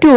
2।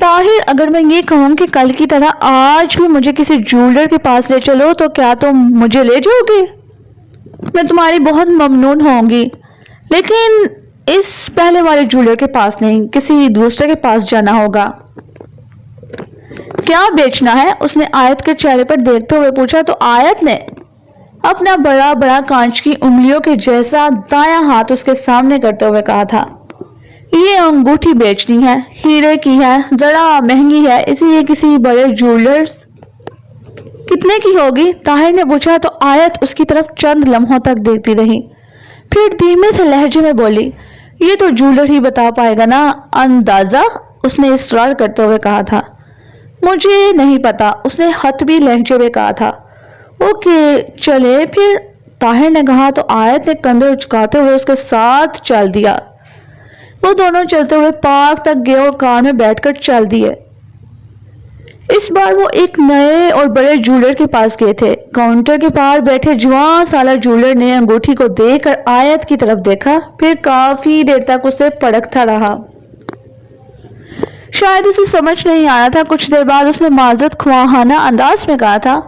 طاہر اگر میں یہ کہوں کہ کل کی طرح آج بھی مجھے کسی جولر کے پاس لے چلو تو کیا تم مجھے لے جاؤ گے؟ میں تمہاری بہت ممنون ہوں گی، لیکن اس پہلے والے جولر کے پاس نہیں، کسی دوسرے کے پاس جانا ہوگا۔ کیا بیچنا ہے؟ اس نے آیت کے چہرے پر دیکھتے ہوئے پوچھا تو آیت نے اپنا بڑا بڑا کانچ کی انگلیوں کے جیسا دایاں ہاتھ اس کے سامنے کرتے ہوئے کہا تھا، یہ انگوٹھی بیچنی ہے، ہیرے کی ہے، ذرا مہنگی ہے، اسی لیے کسی بڑے جولرز۔ کتنے کی ہوگی؟ طاہر نے پوچھا تو آیت اس کی طرف چند لمحوں تک دیکھتی رہی، پھر دھیمے سے لہجے میں بولی، یہ تو جولر ہی بتا پائے گا نا، اندازہ؟ اس نے اصرار کرتے ہوئے کہا تھا۔ مجھے نہیں پتا، اس نے حتمی لہجے میں کہا تھا۔ اوکے چلے پھر، طاہر نے کہا تو آیت نے کندھے اچکاتے ہوئے اس کے ساتھ چل دیا۔ وہ دونوں چلتے ہوئے پارک تک گئے اور کار میں بیٹھ کر چل دیے۔ اس بار وہ ایک نئے اور بڑے جولر کے پاس گئے تھے۔ کاؤنٹر کے پار بیٹھے جوان سالہ جولر نے انگوٹھی کو دیکھ کر آیت کی طرف دیکھا، پھر کافی دیر تک اسے پرکھتا رہا۔ شاید اسے سمجھ نہیں آیا تھا۔ کچھ دیر بعد اس نے معذرت خواہانہ انداز میں کہا تھا،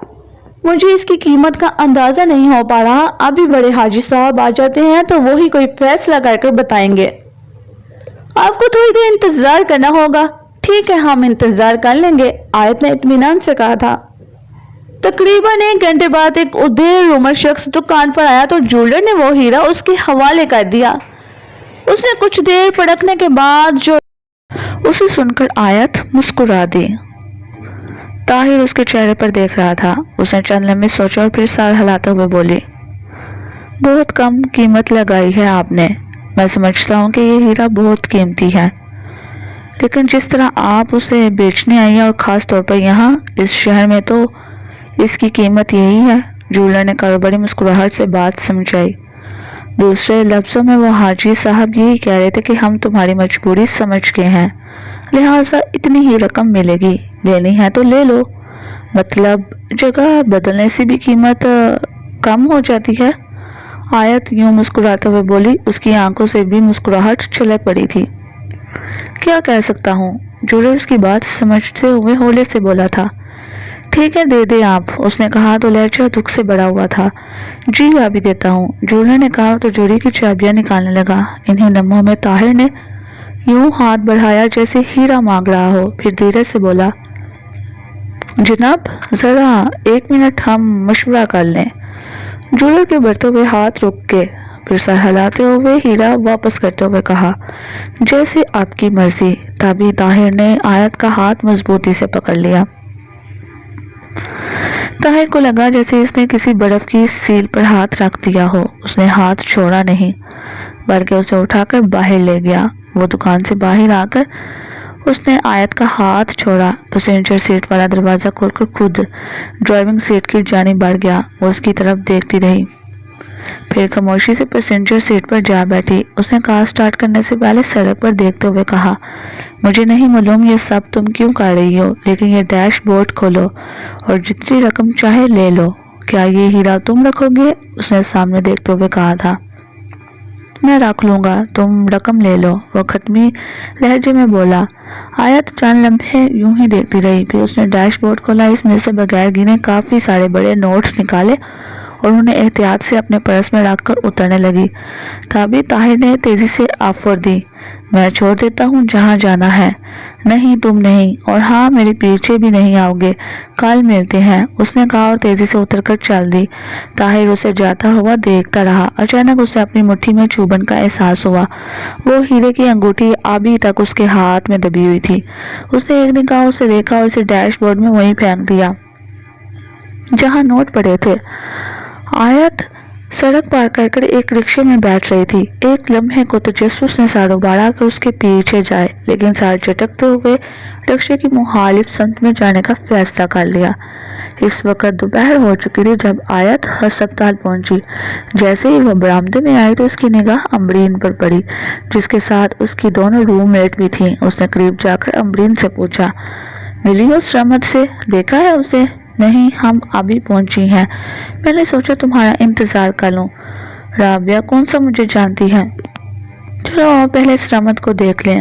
مجھے اس کی قیمت کا اندازہ نہیں ہو پا رہا، ابھی بڑے حاجی صاحب آ جاتے ہیں تو وہی کوئی فیصلہ کر کر بتائیں گے۔ آپ کو تھوڑی دیر انتظار کرنا ہوگا۔ ٹھیک ہے، ہم انتظار کر لیں گے، آیت نے اطمینان سے کہا تھا۔ تقریباً 1 گھنٹے بعد ایک ادھیڑ عمر شخص دکان پر آیا تو جولر نے وہ ہیرا اس کے حوالے کر دیا۔ اس نے کچھ دیر پڑکنے کے بعد جو اسے سن کر آیت مسکرا دی۔ طاہر اس کے چہرے پر دیکھ رہا تھا۔ اس نے چند لمحے سوچا اور پھر سر ہلاتے ہوئے بولی، بہت کم قیمت لگائی ہے آپ نے، میں سمجھتا ہوں کہ یہ ہیرا بہت قیمتی ہے، لیکن جس طرح آپ اسے بیچنے آئی ہیں اور خاص طور پر یہاں اس شہر میں تو اس کی قیمت یہی ہے۔ جولر نے کاروباری مسکراہٹ سے بات سمجھائی۔ دوسرے لفظوں میں وہ حاجی صاحب یہی کہہ رہے تھے کہ ہم تمہاری مجبوری سمجھ گئے ہیں، لہٰذا اتنی ہی رقم ملے گی، لینی ہے تو لے لو، مطلب جگہ بدلنے سے بھی قیمت کم ہو جاتی ہے۔ آیت یوں مسکراتے ہوئے بولی، اس کی آنکھوں سے بھی مسکراہٹ چھلک پڑی تھی۔ کیا کہہ سکتا ہوں؟ جولر اس کی بات سمجھتے ہوئے ہولے سے بولا تھا۔ ٹھیک ہے دے دیں آپ، اس نے کہا تو لہجہ دکھ سے بڑا ہوا تھا۔ جی ابھی دیتا ہوں، جولر نے کہا تو جوڑی کی چابیاں نکالنے لگا۔ انہیں لمحوں میں طاہر نے یوں ہاتھ بڑھایا جیسے ہیرا مانگ رہا ہو، پھر دھیرے سے بولا، جناب ذرا 1 منٹ ہم مشورہ کر لیں۔ جولر کے بڑھتے ہوئے ہاتھ رک گئے، پھر سر ہلاتے ہوئے ہیرا واپس کرتے ہوئے کہا، جیسے آپ کی مرضی۔ تبھی طاہر نے آیت کا ہاتھ مضبوطی سے پکڑ لیا۔ طاہر کو لگا جیسے اس نے کسی برف کی سیل پر ہاتھ رکھ دیا ہو۔ اس نے ہاتھ چھوڑا نہیں بلکہ اسے اٹھا کر باہر لے گیا۔ وہ دکان سے باہر آ کر اس نے آیت کا ہاتھ چھوڑا، پیسنجر سیٹ والا دروازہ کھول کر خود ڈرائیونگ سیٹ کی جانب بڑھ گیا۔ وہ اس کی طرف دیکھتی رہی، پھر خاموشی سے پیسنجر سیٹ پر جا بیٹھی۔ اس نے کار سٹارٹ کرنے سے پہلے سڑک پر دیکھتے ہوئے کہا، مجھے نہیں معلوم یہ سب تم کیوں کر رہی ہو، لیکن یہ ڈیش بورڈ کھولو اور جتنی رقم چاہے لے لو۔ کیا یہ ہیرا تم رکھو گے؟ اس نے سامنے دیکھتے ہوئے کہا تھا۔ میں رکھ لوں گا، تم رقم لے لو، وہ ختمی لہجے میں بولا۔ آیت چند لمحے یوں ہی دیکھتی رہی، پھر اس نے ڈیش بورڈ کھولا، اس میں سے بغیر گنے کافی سارے بڑے نوٹس نکالے اور انہیں احتیاط سے اپنے پرس میں رکھ کر اترنے لگی۔ تبھی طاہر نے تیزی سے آفر دی، میں چھوڑ دیتا ہوں جہاں جانا ہے۔ نہیں تم نہیں، اور ہاں میرے پیچھے بھی نہیں آؤ گے، کل ملتے ہیں، اس نے کہا اور تیزی سے اتر کر چل دی۔ طاہر اسے جاتا ہوا دیکھتا رہا۔ اچانک اسے اپنی مٹھی میں چبھن کا احساس ہوا۔ وہ ہیرے کی انگوٹھی ابھی تک اس کے ہاتھ میں دبی ہوئی تھی۔ اس نے ایک نگاہ اسے دیکھا اور اسے ڈیش بورڈ میں وہیں پھینک دیا جہاں نوٹ پڑے تھے۔ آیت سڑک پار کر کر ایک رکشے میں بیٹھ رہی تھی۔ ایک لمحے کو تجسس نے سر ابھارا کہ اس کے پیچھے جائے، لیکن سر جھٹکتے ہوئے رکشے کی مخالف سمت میں جانے کا فیصلہ کر لیا۔ اس وقت دوپہر ہو چکی تھی جب آیت ہسپتال پہنچی۔ جیسے ہی وہ برآمدے میں آئی تو اس کی نگاہ امبرین پر پڑی، جس کے ساتھ اس کی دونوں روم میٹ بھی تھیں۔ اس نے قریب جا کر امبرین سے پوچھا، ملی ہو رحمت سے؟ دیکھا ہے اسے؟ نہیں، ہم ابھی پہنچی ہیں، میں نے سوچا تمہارا انتظار کر لوں۔ رابعہ کون سا مجھے جانتی ہے؟ چلو پہلے رحمت کو دیکھ لیں۔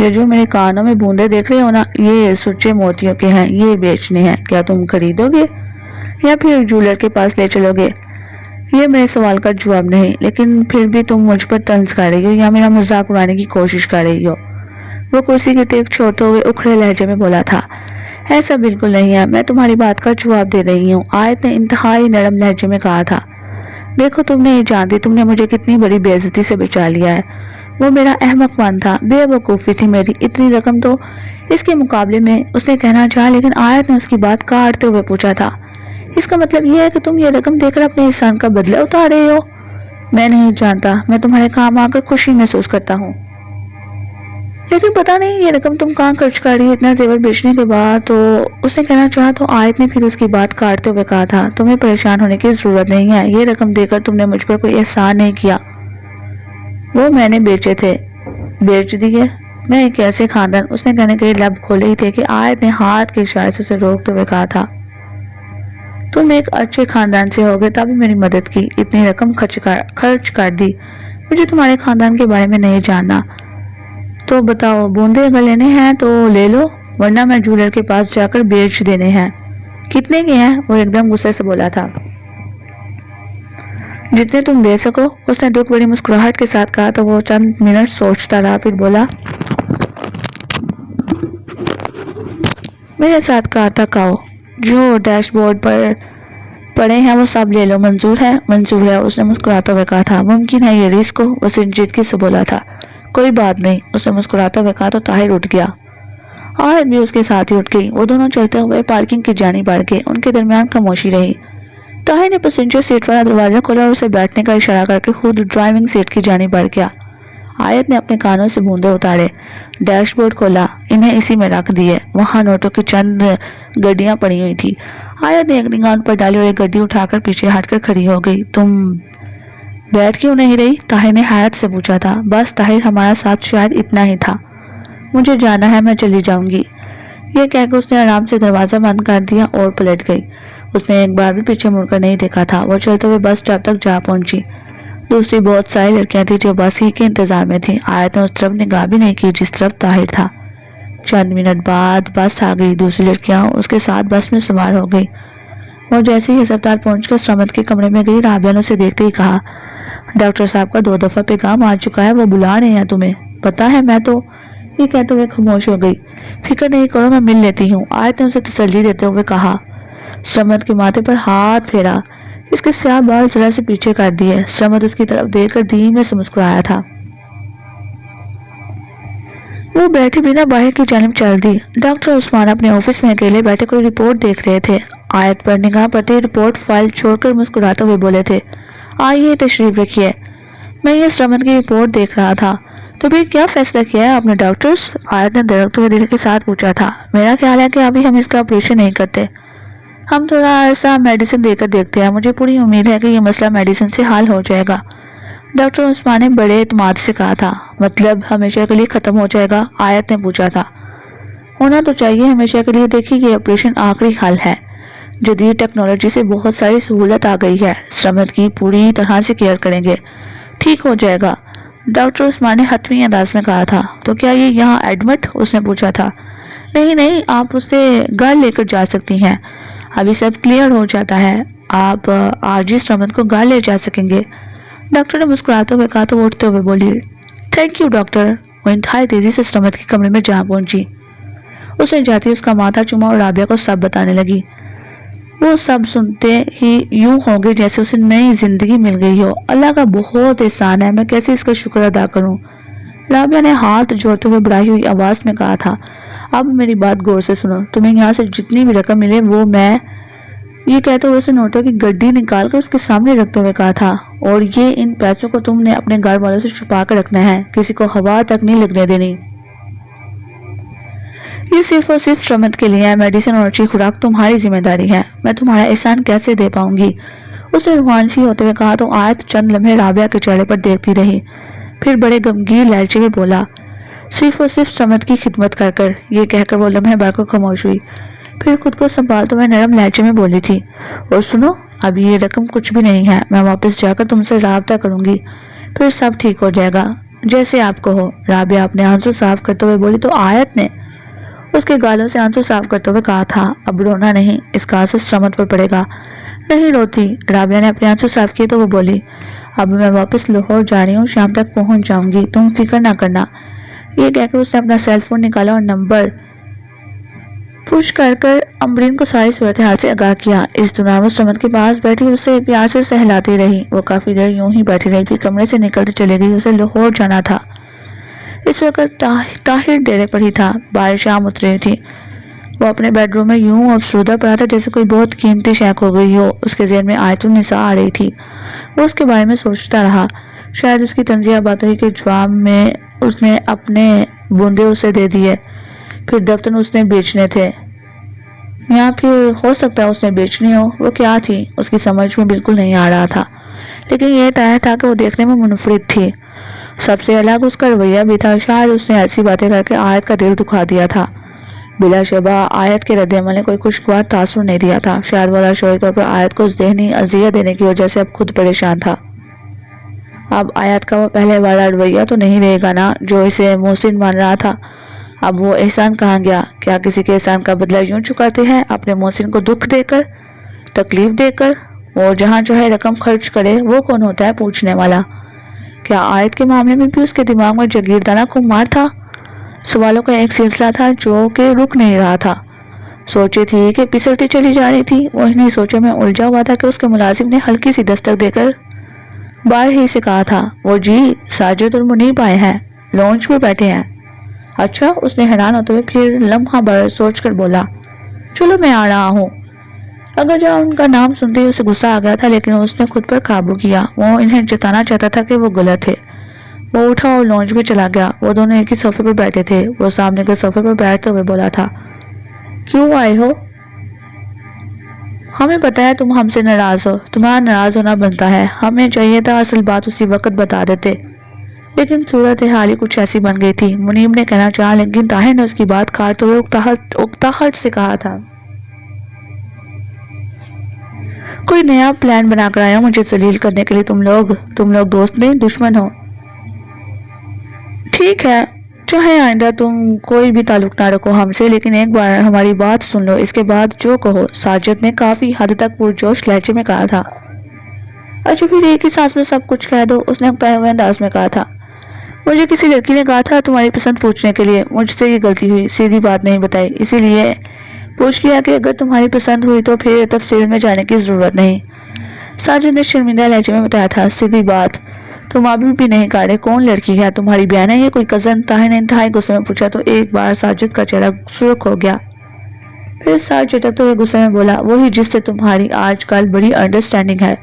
یہ جو میرے کانوں میں بوندے دیکھ رہے ہو نا، یہ سچے موتیوں کے ہیں، یہ بیچنے ہیں، کیا تم خریدو گے یا پھر جولر کے پاس لے چلو گے؟ یہ میرے سوال کا جواب نہیں، لیکن پھر بھی تم مجھ پر طنز کر رہی ہو یا میرا مذاق اڑانے کی کوشش کر رہی ہو؟ وہ کرسی کی ٹیک چھوڑتے ہوئے اکھڑے لہجے میں بولا تھا۔ ایسا بالکل نہیں ہے، میں تمہاری بات کا جواب دے رہی ہوں، آیت نے انتہائی نرم لہجے میں کہا تھا۔ دیکھو تم نہیں جانتی تم نے مجھے کتنی بڑی بے عزتی سے بچا لیا ہے۔ وہ میرا احمق پن تھا، بے وقوفی تھی میری، اتنی رقم تو اس کے مقابلے میں اس نے کہنا چاہا، لیکن آیت نے اس کی بات کاٹتے ہوئے پوچھا تھا، اس کا مطلب یہ ہے کہ تم یہ رقم دے کر اپنے احسان کا بدلہ اتار رہے ہو؟ میں نہیں جانتا، میں تمہارے کام آ کر خوشی محسوس کرتا ہوں، لیکن پتہ نہیں یہ رقم تم کہاں خرچ کر رہی ہو اتنا زیور بیچنے کے بعد؟ تو اس نے کہنا چاہا تو آیت نے پھر اس کی بات کاٹتے ہوئے کہا تھا، تمہیں پریشان ہونے کی ضرورت نہیں ہے، یہ رقم دے کر تم نے مجھ پر کوئی احسان نہیں کیا، وہ میں نے بیچے تھے۔ بیچ دیے؟ میں ایک ایسے خاندان، اس نے کہنے کے لیے لب کھولے ہی تھے کہ آیت نے ہاتھ کے اشارے سے اسے روکتے ہوئے کہا تھا، تم ایک اچھے خاندان سے ہوگے تبھی میری مدد کی، اتنی رقم خرچ کر دی، مجھے تمہارے خاندان کے بارے میں نہیں جاننا۔ تو بتاؤ، بوندے اگر لینے ہیں تو لے لو، ورنہ میں جولر کے پاس جا کر بیچ دینے ہیں۔ کتنے کے ہیں؟ وہ ایک دم غصے سے بولا تھا۔ جتنے تم دے سکو، اس نے دکھ بڑی مسکراہٹ کے ساتھ کہا تو وہ چند منٹ سوچتا رہا، پھر بولا، میرے ساتھ کار تک آؤ، جو ڈیش بورڈ پر پڑے ہیں وہ سب لے لو، منظور ہے؟ منظور ہے، اس نے مسکراتا ہوئے کہا تھا۔ ممکن ہے یہ رسک ہو؟ وہ سنجیدگی سے بولا تھا۔ کوئی بات نہیں، اس نے مسکراتا ہوئے کہا تو طاہر اٹھ گیا، عورت بھی اس کے ساتھ ہی اٹھ گئی۔ وہ دونوں چلتے ہوئے پارکنگ کی جانب بڑھ گئے، ان کے درمیان خاموشی رہی۔ طاہر نے پیسنجر سیٹ والا دروازہ کھولا اور اسے بیٹھنے کا اشارہ کر کے خود ڈرائیونگ سیٹ کی جانب بڑھ گیا۔ آیت نے اپنے کانوں سے بوندے اتارے، ڈیش بورڈ کھولا، انہیں اسی میں رکھ دیے۔ وہاں نوٹوں کی چند گڈیاں پڑی ہوئی تھی۔ آیت نے ایک نگاہ ان پر ڈالی اور ایک گڈی اٹھا کر پیچھے ہٹ کر کھڑی ہو گئی۔ تم بیٹھ کیوں نہیں رہی؟ طاہر نے حیرت سے پوچھا تھا۔ بس طاہر، ہمارا ساتھ شاید اتنا ہی تھا، مجھے جانا ہے، میں چلی جاؤں گی۔ یہ کہہ کر اس نے آرام سے دروازہ بند کر دیا اور پلٹ گئی۔ اس نے ایک بار بھی پیچھے مڑ کر نہیں دیکھا تھا۔ وہ چلتے ہوئے بس اسٹاپ تک جا پہنچی۔ دوسری بہت ساری لڑکیاں تھیں جو بس ہی کے انتظار میں تھیں۔ آیت نے اس طرف نگاہ بھی نہیں کی جس طرف طاہر تھا۔ چند منٹ بعد بس آ گئی، دوسری لڑکیاں اس کے ساتھ بس میں سوار ہو گئی۔ وہ جیسے ہی ہسپتال پہنچ کر سمت کے کمرے میں گئی، رابعہ نے اسے دیکھتے ہی کہا، ڈاکٹر صاحب کا 2 دفعہ پیغام آ چکا ہے، وہ بلا رہے ہیں تمہیں، پتا ہے؟ میں تو… یہ کہتے ہوئے خاموش ہو گئی۔ فکر نہیں کرو، میں مل لیتی ہوں، آیت نے اسے تسلی دیتے ہوئے کہا۔ سمت کے ماتھے پر ہاتھ پھیرا، اس کے سیاہ بال ذرا سے پیچھے کر دیے۔ سمت اس کی طرف دیکھ کر دھیمے سے مسکرایا تھا۔ وہ بیٹھی بنا باہر کی جانب چل دی۔ ڈاکٹر عثمان اپنے آفس میں اکیلے بیٹھے کوئی رپورٹ دیکھ رہے تھے۔ آیت پر نگاہ پڑتے ہی رپورٹ فائل چھوڑ کر مسکراتے ہوئے بولے تھے، آئیے تشریف رکھیے، میں یہ سمت کی رپورٹ دیکھ رہا تھا۔ تو پھر کیا فیصلہ کیا ہے آپ نے ڈاکٹرز؟ آیت نے دھڑکتے ہوئے دل کے ساتھ پوچھا تھا۔ میرا خیال ہے کہ ابھی ہم اس کا آپریشن نہیں کرتے، ہم تھوڑا عرصہ میڈیسن دے کر دیکھتے ہیں، مجھے پوری امید ہے کہ یہ مسئلہ میڈیسن سے حل ہو جائے گا، ڈاکٹر عثمان نے بڑے اعتماد سے کہا تھا۔ مطلب ہمیشہ کے لیے ختم ہو جائے گا؟ آیت نے پوچھا تھا۔ ہونا تو چاہیے ہمیشہ کے لیے، دیکھیے یہ آپریشن آخری حل ہے، جدید ٹیکنالوجی سے بہت ساری سہولت آ گئی ہے، سمت کی پوری طرح سے کیئر کریں گے، ٹھیک ہو جائے گا، ڈاکٹر عثمان نے حتمی انداز میں کہا تھا۔ تو کیا یہ یہاں ایڈمٹ؟ اس نے پوچھا تھا۔ نہیں، آپ اسے گھر لے کر جا سکتی ہیں، ابھی سب کلیئر ہو جاتا ہے، آپ آج ہی سمت کو گھر لے جا سکیں گے، ڈاکٹر نے مسکراتے ہوئے کہا تو اٹھتے ہوئے بولی، تھینک یو ڈاکٹر۔ وہ انتہائی تیزی سے سمت کے کمرے میں جا پہنچی۔ اس نے جاتی اس کا ماتھا چوما اور رابعہ کو سب بتانے لگی۔ وہ سب سنتے ہی یوں ہو گئے جیسے اسے نئی زندگی مل گئی ہو۔ اللہ کا بہت احسان ہے، میں کیسے اس کا شکر ادا کروں؟ رابعہ نے ہاتھ جوڑتے ہوئے بڑھائی ہوئی آواز میں کہا تھا۔ اب میری بات غور سے سنو، تمہیں یہاں سے جتنی بھی رقم ملے وہ میں… یہ کہتے ہوئے اسے نوٹوں کی گڈی نکال کر اس کے سامنے رکھتے ہوئے کہا تھا، اور یہ ان پیسوں کو تم نے اپنے گھر والوں سے چھپا کر رکھنا ہے، کسی کو ہوا تک نہیں لگنے دینی۔ یہ صرف اور صرف سمت کے لیے ہے، میڈیسن اور اچھی خوراک تمہاری ذمہ داری ہے، میں تمہارا احسان کیسے دے پاؤں گی؟ اسے روحانی سی ہوتے ہوئے کہا تو آیت چند لمحے رابعہ کے چہرے پر دیکھتی رہی، پھر بڑے غمگین لہجے میں بولا، صرف اور صرف سمت کی خدمت کر کر۔ یہ کہہ کر وہ لمحے بھر کو خاموش ہوئی، پھر خود کو سنبھالتے ہوئے نرم لہجے میں بولی تھی، اور سنو، اب یہ رقم کچھ بھی نہیں ہے، میں واپس جا کر تم سے رابطہ کروں گی، پھر سب ٹھیک ہو جائے گا، جیسے آپ کو ہو۔ رابعہ اپنے آنسو صاف کرتے ہوئے بولی۔ تو آیت نے اس کے گالوں سے آنسو صاف کرتے ہوئے کہا تھا اب رونا نہیں، اس کا اثر شرمت پر پڑے گا۔ نہیں روتی۔ رابعہ نے اپنے آنسو صاف کیے تو وہ بولی اب میں واپس لاہور جا رہی ہوں، شام تک پہنچ جاؤں گی، تم فکر نہ کرنا۔ یہ کہہ کر اس نے اپنا سیل فون نکالا اور نمبر پش کر امبرین کو ساری صورتحال سے آگاہ کیا۔ اس دوران وہ سمد کے پاس بیٹھی اسے پیار سے سہلاتی رہی۔ وہ کافی دیر یوں ہی بیٹھی رہی، پھر کمرے سے نکلتے چلے گئی۔ اسے لاہور جانا تھا۔ اس وقت طاہر ڈیرے پر ہی تھا۔ بارش عام اتری تھی۔ وہ اپنے بیڈ روم میں یوں افسردہ پڑا تھا جیسے کوئی بہت قیمتی شے کھو گئی ہو۔ اس کے ذہن میں آیت النساء آ رہی تھی۔ وہ اس کے بارے میں سوچتا رہا۔ شاید اس کی تنزیہ باتوں ہی کے جواب میں اس نے اپنے بوندے اسے دے دیے، پھر دفتر اس نے بیچنے تھے، یا پھر ہو سکتا ہے اس نے بیچنی ہو۔ وہ کیا تھی اس کی سمجھ میں بالکل نہیں آ رہا تھا، لیکن یہ طے تھا کہ وہ دیکھنے میں منفرد تھی۔ سب سے الگ اس کا رویہ بھی تھا۔ شاید اس نے ایسی باتیں کر کے آیت کا دل دکھا دیا تھا۔ بلا شبہ آیت کے رد عمل نے کوئی خوشگوار تاثر نہیں دیا تھا۔ شاید وہ لاشعوری طور پر آیت کو ذہنی اذیت دینے کی وجہ سے اب خود پریشان تھا۔ اب آیت کا وہ پہلے والا رویہ تو نہیں رہے گا نا جو اسے محسن مان رہا تھا۔ اب وہ احسان کہاں گیا؟ کیا کسی کے احسان کا بدلہ یوں چکاتے ہیں اپنے محسن کو دکھ دے کر، تکلیف دے کر؟ وہ جہاں جو ہے رقم خرچ کرے وہ کون ہوتا ہے پوچھنے والا؟ کیا آیت کے معاملے میں بھی اس کے دماغ میں جگیردانہ خمار تھا؟ سوالوں کا ایک سلسلہ تھا جو کہ رک نہیں رہا تھا۔ سوچے تھی کہ پسرتی چلی جا رہی تھی۔ وہ انہیں سوچوں میں الجھا ہوا تھا کہ اس کے ملازم نے ہلکی سی دستک دے کر باہر ہی سے کہا تھا وہ جی ساجد اور منیب آئے ہیں، لانچ میں بیٹھے ہیں۔ اچھا؟ اس نے حیران ہوتے ہوئے پھر لمحہ بھر سوچ کر بولا چلو میں آ رہا ہوں۔ اگر جو ان کا نام سنتے ہی اسے غصہ آ گیا تھا، لیکن اس نے خود پر قابو کیا۔ وہ انہیں جتانا چاہتا تھا کہ وہ غلط ہے۔ وہ اٹھا اور لانچ میں چلا گیا۔ وہ دونوں ایک ہی صوفے پر بیٹھے تھے۔ وہ سامنے کے صوفے پر بیٹھتے ہوئے بولا تھا کیوں آئے ہو؟ ہمیں پتا ہے تم ہم سے ناراض ہو، تمہارا ناراض ہونا بنتا ہے، ہمیں چاہیے تھا اصل بات اسی وقت بتا دیتے، لیکن صورتحال ہی کچھ ایسی بن گئی تھی۔ منیب نے کہنا چاہا، لیکن طاہر نے اس کی بات کاٹتے ہوئے اکتاہٹ سے کہا تھا کوئی نیا پلان بنا کر آیا مجھے ذلیل کرنے کے لیے۔ تم لوگ دوست نہیں دشمن ہو؟ ٹھیک ہے، چاہے آئندہ تم کوئی بھی تعلق نہ رکھو ہم سے، لیکن ایک بار ہماری بات سن لو، اس کے بعد جو کہو۔ ساجد نے کافی حد تک پرجوش لہجے میں کہا تھا۔ اچھا پھر ایک ہی سانس میں سب کچھ کہہ دو، اس نے اکتائے ہوئے انداز میں کہا تھا۔ مجھے کسی لڑکی نے کہا تھا تمہاری پسند پوچھنے کے لیے، مجھ سے یہ غلطی ہوئی، سیدھی بات نہیں بتائی، اسی لیے پوچھ لیا کہ اگر تمہاری پسند ہوئی تو پھر تفصیل میں جانے کی ضرورت نہیں۔ ساجد نے شرمندہ لہجے میں بتایا تھا۔ سیدھی بات؟ تم ابھی بھی نہیں کہہ رہے کون لڑکی ہے؟ تمہاری بہن ہے یا کوئی کزن؟ طاہر نے انتہائی غصے میں پوچھا تو ایک بار ساجد کا چہرہ سرخ ہو گیا۔ پھر سر جھٹکتے ہوئے غصے میں بولا وہی جس سے تمہاری آج کل بڑی انڈرسٹینڈنگ ہے،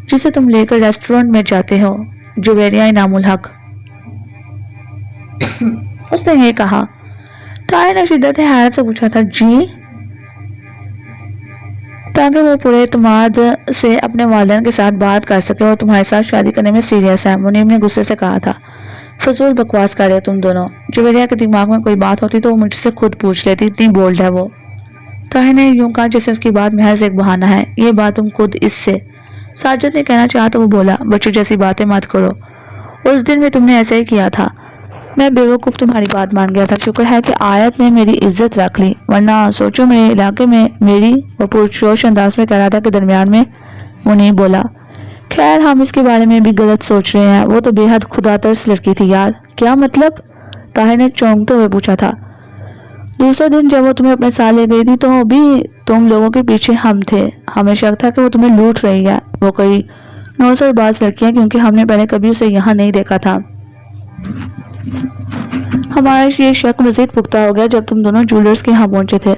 جسے تم لے کر ریسٹورنٹ میں جاتے ہو، جویریہ انعام الحق۔ اس نے یہ کہا۔ طاہر نے شدت حیرت سے پوچھا تھا جی؟ تاکہ وہ پورے اعتماد سے اپنے والدین کے ساتھ بات کر سکے اور تمہارے ساتھ شادی کرنے میں سیریس ہے، منیب نے غصے سے کہا تھا۔ فضول بکواس کر رہے ہو تم دونوں۔ جویریہ کے دماغ میں کوئی بات ہوتی تو وہ مجھ سے خود پوچھ لیتی، اتنی بولڈ ہے وہ۔ طاہر نے یوں کہا جیسے اس کی بات محض ایک بہانہ ہے۔ یہ بات تم خود اس سے۔ ساجد نے کہنا چاہا تو وہ بولا بچوں جیسی باتیں مت کرو، اس دن میں تم نے ایسا ہی کیا تھا، میں بیوقوف تمہاری بات مان گیا تھا۔ شکر ہے کہ آیت نے میری عزت رکھ لی، ورنہ سوچو میرے علاقے میں میری وہ پرجوش انداز میں کہہ رہا تھا کہ درمیان میں منیب بولا خیر ہم اس کے بارے میں بھی غلط سوچ رہے ہیں، وہ تو بے حد خدا ترس لڑکی تھی یار۔ کیا مطلب؟ طاہر نے چونکتے ہوئے پوچھا تھا۔ دوسرے دن جب وہ تمہیں اپنے ساتھ لے گئی تھی تو بھی تم لوگوں کے پیچھے ہم تھے، ہمیں شک تھا کہ وہ تمہیں لوٹ رہی ہے، وہ کوئی نوسر باز لڑکی ہے، کیونکہ ہم نے پہلے کبھی اسے یہاں نہیں دیکھا تھا۔ ہمارا یہ شک مزید پختہ ہو گیا جب تم دونوں جولرز کے یہاں پہنچے تھے،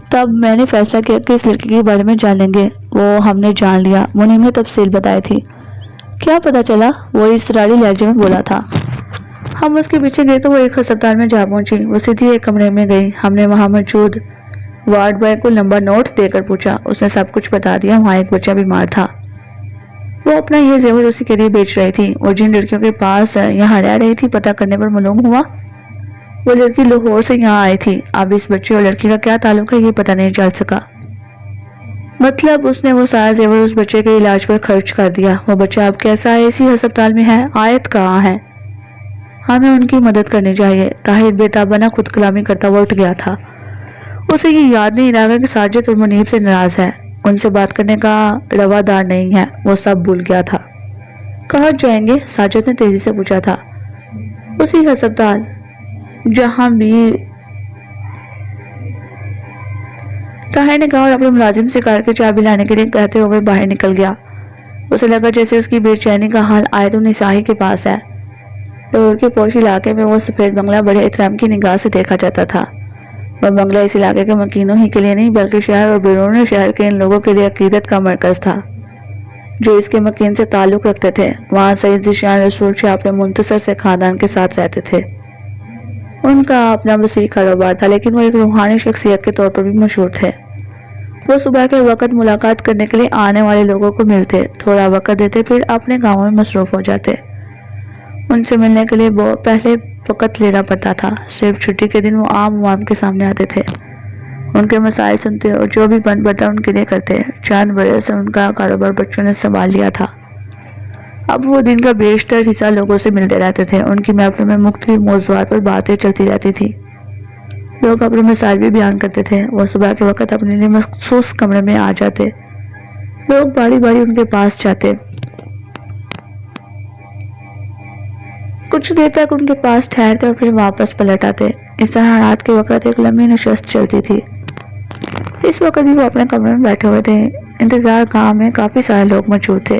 تب میں نے فیصلہ کیا کہ اس لڑکی کے بارے میں جان لیں گے۔ وہ ہم نے جان لیا، منیب نے تفصیل بتائی تھی۔ کیا پتا چلا؟ وہ اضطراری لہجے میں بولا تھا۔ ہم اس کے پیچھے گئے تو وہ ایک ہسپتال میں جا پہنچی، وہ سیدھی ایک کمرے میں گئی، ہم نے وہاں موجود وارڈ بوائے کو لمبا نوٹ دے کر پوچھا، اس نے سب کچھ بتا دیا۔ وہاں ایک بچہ بیمار تھا، وہ اپنا یہ زیور اسی کے لیے بیچ رہی تھی، وہ جن لڑکیوں کے پاس یہاں رہ رہی تھی پتہ کرنے پر معلوم ہوا وہ لڑکی لاہور سے یہاں آئی تھی۔ اب اس بچے اور لڑکی کا کیا تعلق ہے یہ پتہ نہیں چل سکا، مطلب اس نے وہ سارا زیور اس بچے کے علاج پر خرچ کر دیا۔ وہ بچہ اب کیسا ہے؟ اسی ہسپتال میں ہے۔ آیت کہاں ہے؟ ہمیں ان کی مدد کرنی چاہیے۔ طاہر بےتابانہ خود کلامی کرتا ہوا اٹھ گیا تھا۔ اسے یہ یاد نہیں رہا کہ ساجد اور منیب سے ناراض ہے، ان سے بات کرنے کا روادار نہیں ہے، وہ سب بھول گیا تھا۔ کہاں جائیں گے؟ ساجد نے تیزی سے پوچھا تھا۔ اسی ہسپتال جہاں بھی طاہر نے کہا اور اپنے ملازم سے کار کی چابی لانے کے لیے کہتے ہوئے باہر نکل گیا۔ اسے لگا جیسے اس کی بے چینی کا حال آیت النساء کے پاس ہے۔ لاہور کے پوش علاقے میں وہ سفید بنگلہ بڑے احترام کی نگاہ سے دیکھا جاتا تھا۔ وہ بنگلہ اس علاقے کے مکینوں ہی کے لیے نہیں بلکہ شہر اور بیرون شہر کے ان لوگوں کے لیے عقیدت کا مرکز تھا جو اس کے مکین سے تعلق رکھتے تھے۔ وہاں سید ذیشان رسول شاہ اپنے منتصر سے خاندان کے ساتھ رہتے تھے۔ ان کا اپنا وسیع کاروبار تھا لیکن وہ ایک روحانی شخصیت کے طور پر بھی مشہور تھے۔ وہ صبح کے وقت ملاقات کرنے کے لیے آنے والے لوگوں کو ملتے، تھوڑا وقت دیتے، پھر اپنے کاموں میں مصروف ہو جاتے۔ ان سے ملنے کے لیے پہلے وقت لینا پڑتا تھا۔ صرف چھٹی کے دن وہ عوام کے سامنے آتے تھے، ان کے مسائل سنتے اور جو بھی بن پڑتا ان کے لیے کرتے۔ چند برس سے ان کا کاروبار بچوں نے سنبھال لیا تھا۔ اب وہ دن کا بیشتر حصہ لوگوں سے ملتے رہتے تھے۔ ان کی محفل میں مختلف موضوعات پر باتیں چلتی رہتی تھی۔ لوگ اپنے مسائل بھی بیان کرتے تھے۔ وہ صبح کے وقت اپنے لیے مخصوص کمرے میں آ جاتے، لوگ باری باری ان کے پاس جاتے، کچھ دیر تک ان کے پاس ٹھہرتے اور پھر واپس پلٹ آتے۔ اس طرح رات کے وقت ایک لمبی نشست چلتی تھی۔ اس وقت بھی وہ اپنے کمرے میں بیٹھے ہوئے تھے۔ انتظار گاہ میں کافی سارے لوگ موجود تھے۔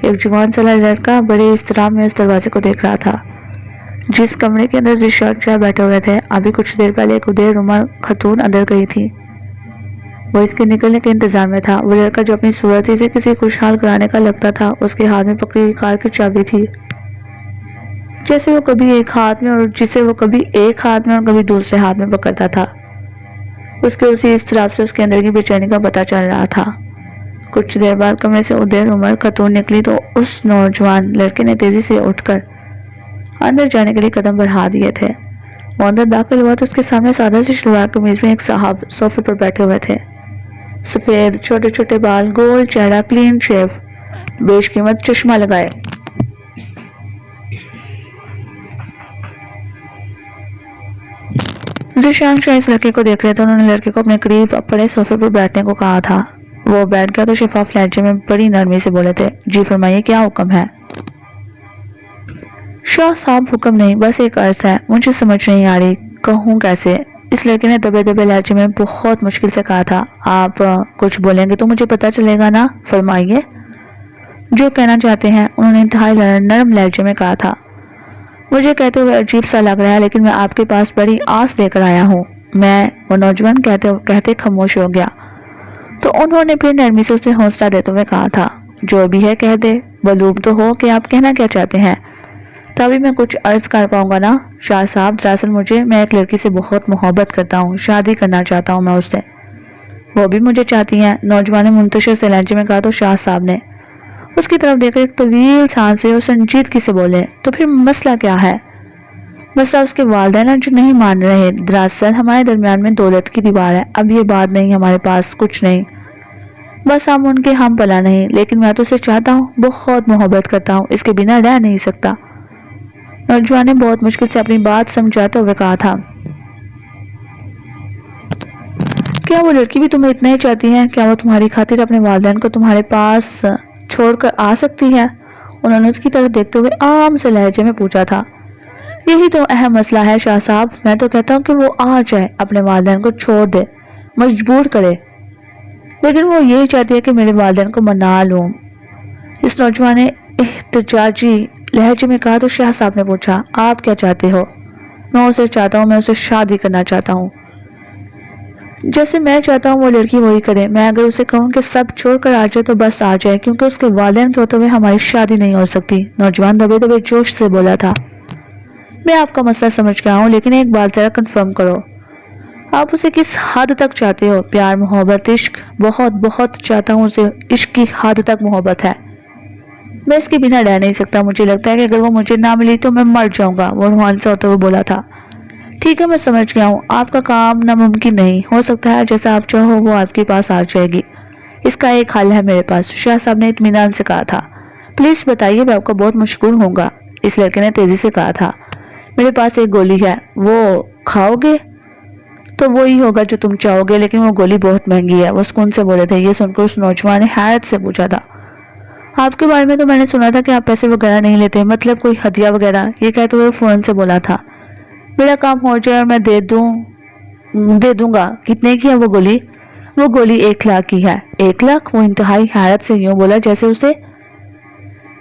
ایک جوان سالہ لڑکا بڑے اضطراب میں اس دروازے کو دیکھ رہا تھا جس کمرے کے اندر ذیشان شاہ بیٹھے ہوئے تھے۔ ابھی کچھ دیر پہلے ایک ادیر نما خاتون اندر گئی تھی، وہ اس کے نکلنے کے انتظار میں تھا۔ وہ لڑکا جو اپنی صورت ہی سے کسی خوشحال گھرانے کا لگتا تھا، اس کے ہاتھ میں پکڑی ہوئی کار کی چابی تھی جسے وہ کبھی ایک ہاتھ میں اور کبھی دوسرے ہاتھ میں پکڑتا تھا۔ اس کے اسی اضطراب سے اس کے اندر کی بے چینی کا پتہ چل رہا تھا۔ کچھ دیر بعد کمرے سے ادیر عمر خاتون نکلی تو اس نوجوان لڑکے نے تیزی سے اٹھ کر اندر جانے کے لیے قدم بڑھا دیے تھے۔ وہ اندر داخل ہوا تو اس کے سامنے سادہ سی شلوار قمیض میں ایک صاحب صوفے پر بیٹھے ہوئے تھے۔ سفید چھوٹے چھوٹے بال، گول چہرہ، کلین شیو، بیش قیمت چشمہ لگائے۔ ذیشان شاہ اس لڑکے کو دیکھ رہے تھے۔ انہوں نے لڑکے کو اپنے قریب پڑے صوفے پر بیٹھنے کو کہا تھا۔ وہ بیٹھ گیا تو شفاف لہجے میں بڑی نرمی سے بولے تھے، جی فرمائیے، کیا حکم ہے؟ شاہ صاحب حکم نہیں، بس ایک عرض ہے، مجھے سمجھ نہیں آ رہی کہوں کیسے۔ اس لڑکے نے دبے دبے لہجے میں بہت مشکل سے کہا تھا۔ آپ کچھ بولیں گے تو مجھے پتا چلے گا نا، فرمائیے۔ جو کہنا چاہتے ہیں، انہوں نے انتہائی نرم لہجے میں کہا تھا۔ مجھے کہتے ہوئے عجیب سا لگ رہا ہے لیکن میں آپ کے پاس بڑی آس لے کر آیا ہوں۔ وہ نوجوان کہتے خاموش ہو گیا تو انہوں نے پھر نرمی سے اسے حوصلہ دیتے ہوئے کہا تھا، جو بھی ہے کہہ دے، معلوم تو ہو کہ آپ کہنا کیا چاہتے ہیں، تبھی میں کچھ عرض کر پاؤں گا نا۔ شاہ صاحب، دراصل میں ایک لڑکی سے بہت محبت کرتا ہوں، شادی کرنا چاہتا ہوں میں اس سے، وہ بھی مجھے چاہتی ہیں۔ نوجوان نے منتشر سے لہجے میں کہا تو شاہ صاحب نے اس کی طرف دیکھ کر ایک طویل سانس لی اور سنجیدگی سے بولے، تو پھر مسئلہ کیا ہے؟ مسئلہ اس کے والدین جو نہیں مان رہے۔ دراصل ہمارے درمیان میں دولت کی دیوار ہے، اب یہ بات نہیں، ہمارے پاس کچھ نہیں، بس ہم ان کے ہم پلا نہیں، لیکن میں تو اسے چاہتا ہوں، بہت محبت کرتا ہوں، اس کے بنا رہ نہیں سکتا۔ نوجوان نے بہت مشکل سے اپنی بات سمجھاتے ہوئے کہا تھا، کیا وہ لڑکی بھی تمہیں اتنا ہی چاہتی ہے؟ کیا وہ تمہاری خاطر اپنے والدین کو تمہارے پاس چھوڑ کر آ سکتی ہے؟ انہوں نے اس کی طرف دیکھتے ہوئے عام سے لہجے میں پوچھا تھا۔ یہی تو اہم مسئلہ ہے شاہ صاحب، میں تو کہتا ہوں کہ وہ آ جائے، اپنے والدین کو چھوڑ دے، مجبور کرے، لیکن وہ یہی چاہتی ہے کہ میرے والدین کو منا لوں۔ اس نوجوان نے احتجاجی لہجے میں کہا تو شاہ صاحب نے پوچھا، آپ کیا چاہتے ہو؟ میں اسے چاہتا ہوں، میں اسے شادی کرنا چاہتا ہوں، جیسے میں چاہتا ہوں وہ لڑکی وہی کرے۔ میں اگر اسے کہوں کہ سب چھوڑ کر آ جائے تو بس آ جائے، کیونکہ اس کے والدین کے ہوتے ہوئے ہماری شادی نہیں ہو سکتی۔ نوجوان دبے دبے جوش سے بولا تھا، میں آپ کا مسئلہ سمجھ گیا ہوں، لیکن ایک بات ذرا کنفرم کرو، آپ اسے کس حد تک چاہتے ہو؟ پیار، محبت، عشق؟ بہت بہت چاہتا ہوں اسے، عشق کی حد تک محبت ہے، میں اس کے بنا رہ نہیں سکتا، مجھے لگتا ہے کہ اگر وہ مجھے نہ ملی تو میں مر جاؤں گا، وہ روحان سے ہوتے ہوئے بولا تھا۔ ٹھیک ہے، میں سمجھ گیا ہوں، آپ کا کام ناممکن نہیں، ہو سکتا ہے جیسا آپ چاہو وہ آپ کے پاس آ جائے گی، اس کا ایک حل ہے میرے پاس، شاہ صاحب نے اطمینان سے کہا تھا۔ پلیز بتائیے، میں آپ کا بہت مشکور ہوں گا، اس لڑکے نے تیزی سے کہا تھا۔ میرے پاس ایک گولی ہے، وہ کھاؤگے؟ تو وہی ہوگا جو تم چاہوگے، لیکن وہ گولی بہت مہنگی ہے، وہ سکون سے بولے تھے۔ یہ سن کر اس نوجوان نے حیرت سے پوچھا تھا، آپ کے بارے میں تو میں نے سنا تھا کہ آپ پیسے وغیرہ نہیں لیتے، مطلب کوئی ہدیہ وغیرہ؟ یہ کہتے ہوئے فوراً سے بولا تھا، میرا کام ہو جائے اور میں دے دوں گا۔ کتنے کی ہے وہ گولی؟ وہ گولی 1 لاکھ کی ہے۔ 1 لاکھ؟ وہ انتہائی حیرت سے یوں بولا جیسے اسے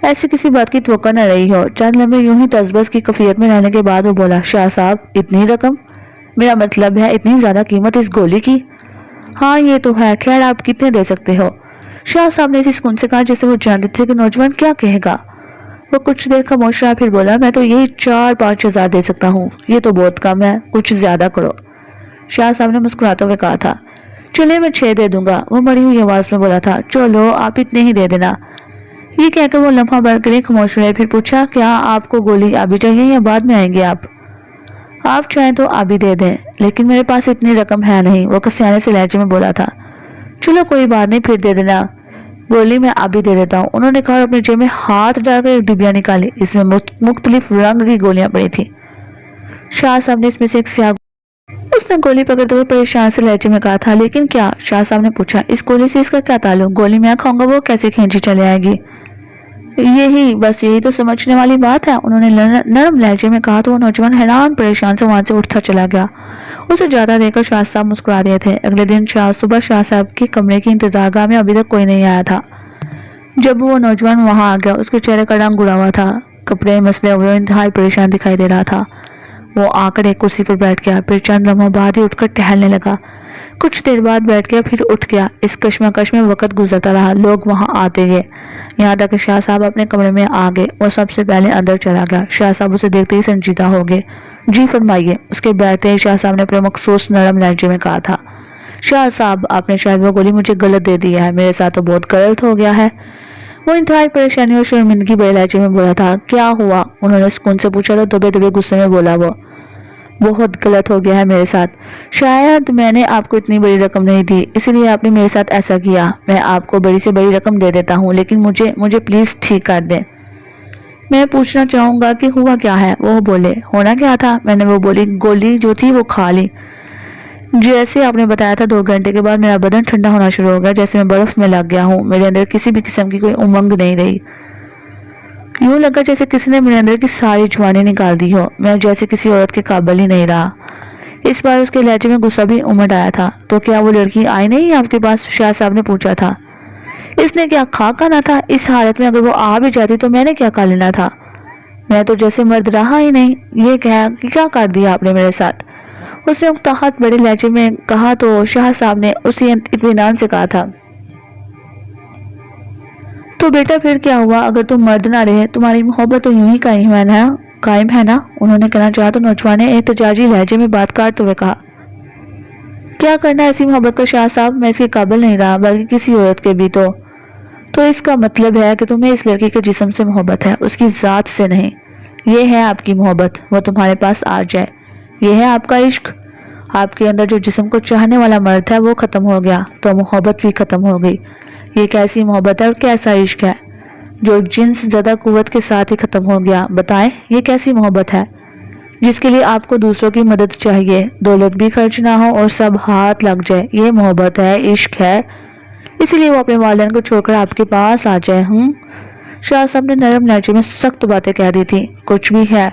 ایسی کسی بات کی توقع نہ رہی ہو۔ چند لمحے یوں ہی تذبذب کی کیفیت میں رہنے کے بعد وہ بولا، شاہ صاحب اتنی رقم؟ میرا مطلب ہے اتنی زیادہ قیمت اس گولی کی؟ ہاں یہ تو ہے، خیر آپ کتنے دے سکتے ہو؟ شاہ صاحب نے اسی سکون سے کہا جیسے وہ جانتے تھے کہ نوجوان کیا کہے گا۔ وہ کچھ دیر خاموش رہا، پھر بولا، میں تو یہی 4-5 ہزار دے سکتا ہوں۔ یہ تو بہت کم ہے، کچھ زیادہ کرو۔ شاہ صاحب نے مسکراتے ہوئے کہا تھا، چلے میں 6 دے دوں گا۔ وہ مری ہوئی آواز میں بولا تھا، چلو آپ اتنے ہی دے دینا۔ یہ کہہ کر وہ لمحہ بھر کے لیے خاموش رہے، پھر پوچھا، کیا آپ کو گولی ابھی چاہیے یا بعد میں آئیں گے آپ؟ آپ چاہیں تو ابھی دے دیں، لیکن میرے پاس اتنی رقم ہے نہیں، وہ کسیانے سے لہجے میں بولا تھا۔ چلو کوئی بات نہیں، پھر دے دینا، گولی میں ابھی دے دیتا ہوں، انہوں نے کہا اور اپنی جیب میں ہاتھ ڈال کر ایک ڈبیا نکالی، اس میں مختلف رنگ کی گولیاں پڑی تھی۔ شاہ صاحب نے اس میں سے ایک سیاہ اس نے گولی پکڑتے ہوئے پریشان سے لہجے میں کہا تھا، لیکن کیا؟ شاہ صاحب نے پوچھا، اس گولی سے اس کا کیا تعلق؟ گولی میں کھاؤں گا وہ کیسے کھینچی چلے آئے گی؟ یہی تو سمجھنے والی بات ہے، انہوں نے نرم لہجے میں کہا تو وہ نوجوان حیران پریشان سے وہاں سے اٹھتا چلا گیا۔ اسے جاتا دیکھ کر شاہ صاحب مسکرا رہے تھے۔ اگلے دن صبح شاہ صاحب کے کمرے کی انتظارگاہ میں ابھی تک کوئی نہیں آیا تھا۔ جب وہ نوجوان وہاں آ گیا، اس کے چہرے کا رنگ اڑا ہوا تھا، کپڑے مسلے ہوئے، انتہائی پریشان دکھائی دے رہا تھا۔ وہ آ کر ایک کرسی پر بیٹھ گیا، پھر چند لمحوں بعد ہی اٹھ کر ٹہلنے لگا۔ کچھ دیر بعد بیٹھ گیا، پھر اٹھ گیا۔ اس کشمکش میں وقت گزرتا رہا، لوگ وہاں آتے گئے، یہاں تک کہ شاہ صاحب اپنے کمرے میں آ گئے۔ وہ سب سے پہلے اندر چلا گیا۔ شاہ صاحب اسے دیکھتے ہی سنجیدہ ہو گئے۔ جی فرمائیے، اس کے بیٹھتے ہی شاہ صاحب نے اپنے مخصوص نرم لہجے میں کہا تھا۔ شاہ صاحب، آپ نے شاید وہ گولی مجھے غلط دے دی ہے، میرے ساتھ تو بہت غلط ہو گیا ہے۔ وہ انتہائی پریشانی اور شرمندگی بڑے لہجے میں بولا تھا۔ کیا ہوا؟ انہوں نے سکون سے پوچھا تو دبے دبے غصے میں بولا وہ، بہت غلط ہو گیا ہے میرے ساتھ، شاید میں نے آپ کو اتنی بڑی رقم نہیں دی، اسی لیے آپ نے میرے ساتھ ایسا کیا۔ میں آپ کو بڑی سے بڑی رقم دے دیتا ہوں، لیکن مجھے پلیز ٹھیک کر دیں۔ میں پوچھنا چاہوں گا کہ ہوا کیا ہے؟ وہ بولے، ہونا کیا تھا؟ میں نے وہ گولی جو تھی وہ کھا لی۔ جیسے آپ نے بتایا تھا 2 گھنٹے کے بعد میرا بدن ٹھنڈا ہونا شروع ہو گیا، جیسے میں برف میں لگ گیا ہوں، میرے اندر کسی بھی قسم کی کوئی امنگ نہیں رہی، یوں لگا جیسے کسی نے میرے اندر کی ساری جوانی نکال دی ہو، میں جیسے کسی عورت کے قابل ہی نہیں رہا۔ اس بار اس کے لہجے میں غصہ بھی امڑ آیا تھا۔ تو کیا وہ لڑکی آئی نہیں آپ کے پاس؟ شاہ صاحب نے پوچھا تھا۔ اس نے کیا کھا نہ تھا؟ اس حالت میں اگر وہ آ بھی جاتی تو میں نے کیا کھا لینا تھا؟ میں تو جیسے مرد رہا ہی نہیں۔ یہ کیا کر دیا آپ نے میرے ساتھ؟ اس نے اکتاہٹ بڑے لہجے میں کہا تو شاہ صاحب نے اسی اطمینان سے کہا تھا، تو بیٹا پھر کیا ہوا؟ اگر تم مرد نہ رہے، تمہاری محبت تو یوں ہی قائم ہے نا؟ انہوں نے کہنا چاہا تو نوجوان نے احتجاجی لہجے میں بات کاٹتے ہوئے کہا، کیا کرنا ایسی محبت کا شاہ صاحب؟ میں اس کے قابل نہیں رہا، بلکہ کسی عورت کے بھی۔ تو اس کا مطلب ہے کہ تمہیں اس لڑکی کے جسم سے محبت ہے، اس کی ذات سے نہیں۔ یہ ہے آپ کی محبت، وہ تمہارے پاس آ جائے، یہ ہے آپ کا عشق۔ آپ کے اندر جو جسم کو چاہنے والا مرد ہے وہ ختم ہو گیا تو محبت بھی ختم ہو گئی۔ یہ کیسی محبت ہے اور کیسا عشق ہے جو جنس زدہ قوت کے ساتھ ہی ختم ہو گیا؟ بتائیں، یہ کیسی محبت ہے جس کے لیے آپ کو دوسروں کی مدد چاہیے، دولت بھی خرچ نہ ہو اور سب ہاتھ لگ جائے؟ یہ محبت ہے، عشق ہے، اسی لیے وہ اپنے والدین کو چھوڑ کر آپ کے پاس آ جائے۔ شاہ صاحب نے نرم لہجے میں سخت باتیں کہہ دی تھی۔ کچھ بھی ہے،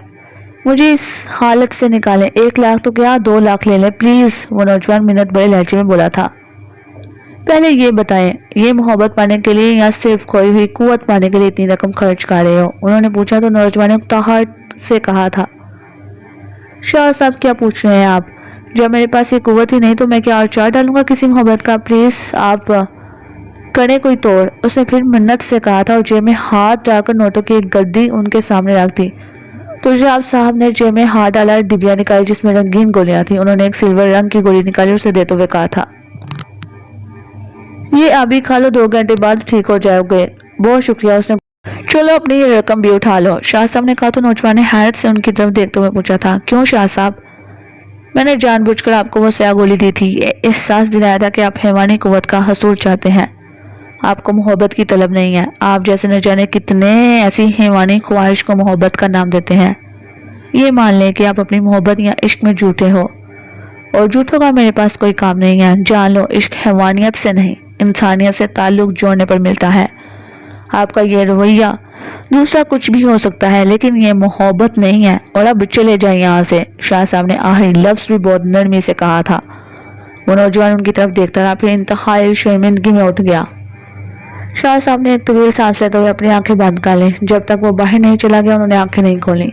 مجھے اس حالت سے نکالیں، 1 لاکھ تو کیا 2 لاکھ لے لیں پلیز، وہ نوجوان منت بڑے لہجے میں بولا تھا۔ پہلے یہ بتائیں، یہ محبت پانے کے لیے یا صرف کھوئی ہوئی قوت پانے کے لیے اتنی رقم خرچ کر رہے ہو؟ انہوں نے پوچھا تو نوجوان نے اکتاہٹ سے کہا تھا، شاہ صاحب کیا پوچھ رہے ہیں آپ؟ جب میرے پاس یہ قوت ہی نہیں تو میں کیا اچار ڈالوں گا کسی محبت کا؟ پلیز آپ کریں کوئی توڑ، اس نے پھر منت سے کہا تھا اور جیب میں ہاتھ ڈال کر نوٹوں کی ایک گدی ان کے سامنے رکھ دی۔ تو شاہ صاحب نے جیب میں ہاتھ ڈالا، ڈبیا نکالی جس میں رنگین گولیاں تھیں۔ انہوں نے ایک سلور رنگ کی گولی نکالی اور اسے دیتے ہوئے کہا تھا، یہ ابھی کھا لو، 2 گھنٹے بعد ٹھیک ہو جاؤ گے۔ بہت شکریہ، اس نے چلو اپنی یہ رقم بھی اٹھا لو، شاہ صاحب نے کہا تو نوجوان نے حیرت سے ان کی طرف دیکھتے ہوئے پوچھا تھا، کیوں شاہ صاحب؟ میں نے جان بوجھ کر آپ کو وہ سیاہ گولی دی تھی، یہ احساس دلایا تھا کہ آپ حیوانی قوت کا حصول چاہتے ہیں، آپ کو محبت کی طلب نہیں ہے۔ آپ جیسے نہ جانے کتنے ایسی حیوانی خواہش کو محبت کا نام دیتے ہیں۔ یہ مان لیں کہ آپ اپنی محبت یا عشق میں جھوٹے ہو، اور جھوٹوں کا میرے پاس کوئی کام نہیں ہے۔ جان لو عشق حیوانیت سے نہیں، انسانیت سے تعلق جوڑنے پر ملتا ہے۔ آپ کا یہ رویہ دوسرا کچھ بھی ہو سکتا ہے لیکن یہ محبت نہیں ہے، اور اب چلے جائیں یہاں سے۔ شاہ صاحب نے آخری لفظ بھی بہت نرمی سے کہا تھا۔ وہ نوجوان ان کی طرف دیکھتا رہا، پھر انتہائی شرمندگی میں اٹھ گیا۔ شاہ صاحب نے ایک طویل سانس لیتے ہوئے اپنی آنکھیں بند کر لیں۔ جب تک وہ باہر نہیں چلا گیا انہوں نے آنکھیں نہیں کھولیں۔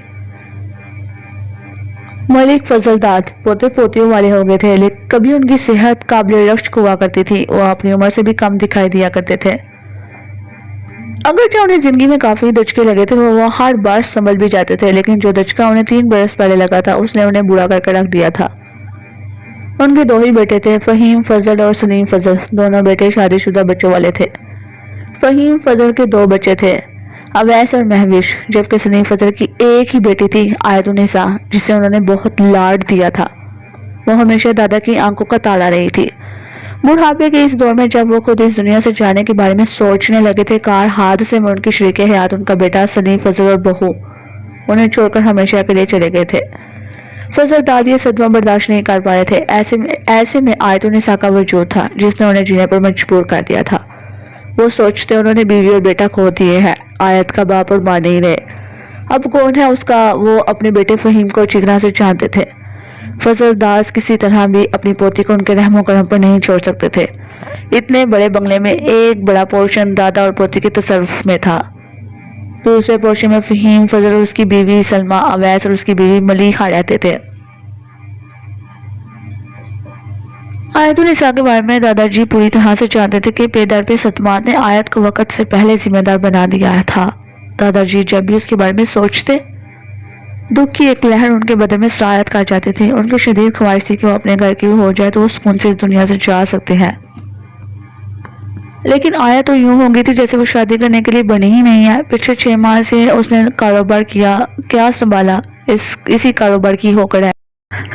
ملک فضل داد پوتے پوتیوں والے ہو گئے تھے، لیکن کبھی ان کی صحت قابل رشک ہوا کرتی تھی۔ وہ اپنی عمر سے بھی کم دکھائی دیا کرتے تھے۔ اگرچہ انہیں زندگی میں کافی دھچکے لگے تھے، وہ ہر بار سنبھل بھی جاتے تھے، لیکن جو دھچکا انہیں 3 برس پہلے لگا تھا اس نے انہیں بوڑھا کر کے رکھ دیا تھا۔ ان کے 2 ہی بیٹے تھے، فہیم فضل اور سلیم فضل۔ دونوں بیٹے شادی شدہ بچوں والے تھے۔ فہیم فضل کے 2 بچے تھے، اویس اور مہوش، جبکہ سلیم فضل کی ایک ہی بیٹی تھی، آیت النساء، جسے انہوں نے بہت لاڈ دیا تھا۔ وہ ہمیشہ دادا کی آنکھوں کا تالا رہی تھی۔ بڑھاپے کے اس دور میں جب وہ خود اس دنیا سے جانے کے بارے میں سوچنے لگے تھے، کار حادثے میں ان کی شریک حیات، ان کا بیٹا سلیم فضل اور بہو انہیں چھوڑ کر ہمیشہ کے لیے چلے گئے تھے۔ فضل داد یہ صدمہ برداشت نہیں کر پائے تھے۔ ایسے میں آیت النساء کا وجود تھا جس نے انہیں جینے پر مجبور کر دیا تھا۔ وہ سوچتے انہوں نے بیوی اور بیٹا کھو دیے ہیں، آیت کا باپ اور ماں نہیں رہے، اب کون ہے اس کا؟ وہ اپنے بیٹے فہیم کو اچھی طرح سے جانتے تھے۔ فضل داس کسی طرح بھی اپنی پوتی کو ان کے رحم و کرم پر نہیں چھوڑ سکتے تھے۔ اتنے بڑے بنگلے میں ایک بڑا پورشن دادا اور پوتی کے تصرف میں تھا۔ دوسرے پورشن میں فہیم فضل اور اس کی بیوی سلمہ، اویس اور اس کی بیوی ملیحہ رہتے تھے۔ آیت النساء کے بارے میں دادا جی پوری طرح سے جانتے تھے کہ پیدر پہ صدمات نے آیت کو وقت سے پہلے ذمہ دار بنا دیا تھا۔ دادا جی جب بھی اس کے بارے میں سوچتے، دکھ کی ایک لہر ان کے بدن میں سرایت کر جاتی تھی۔ ان کی شدید خواہش تھی کہ وہ اپنے گھر کی ہو جائے تو وہ سکون سے اس دنیا سے جا سکتے ہیں، لیکن آیت تو یوں ہو گئی تھی جیسے وہ شادی کرنے کے لیے بنی ہی نہیں ہے۔ پچھلے 6 ماہ سے اس نے کاروبار کیا سنبھالا، اسی کاروبار کی ہو کر ہے۔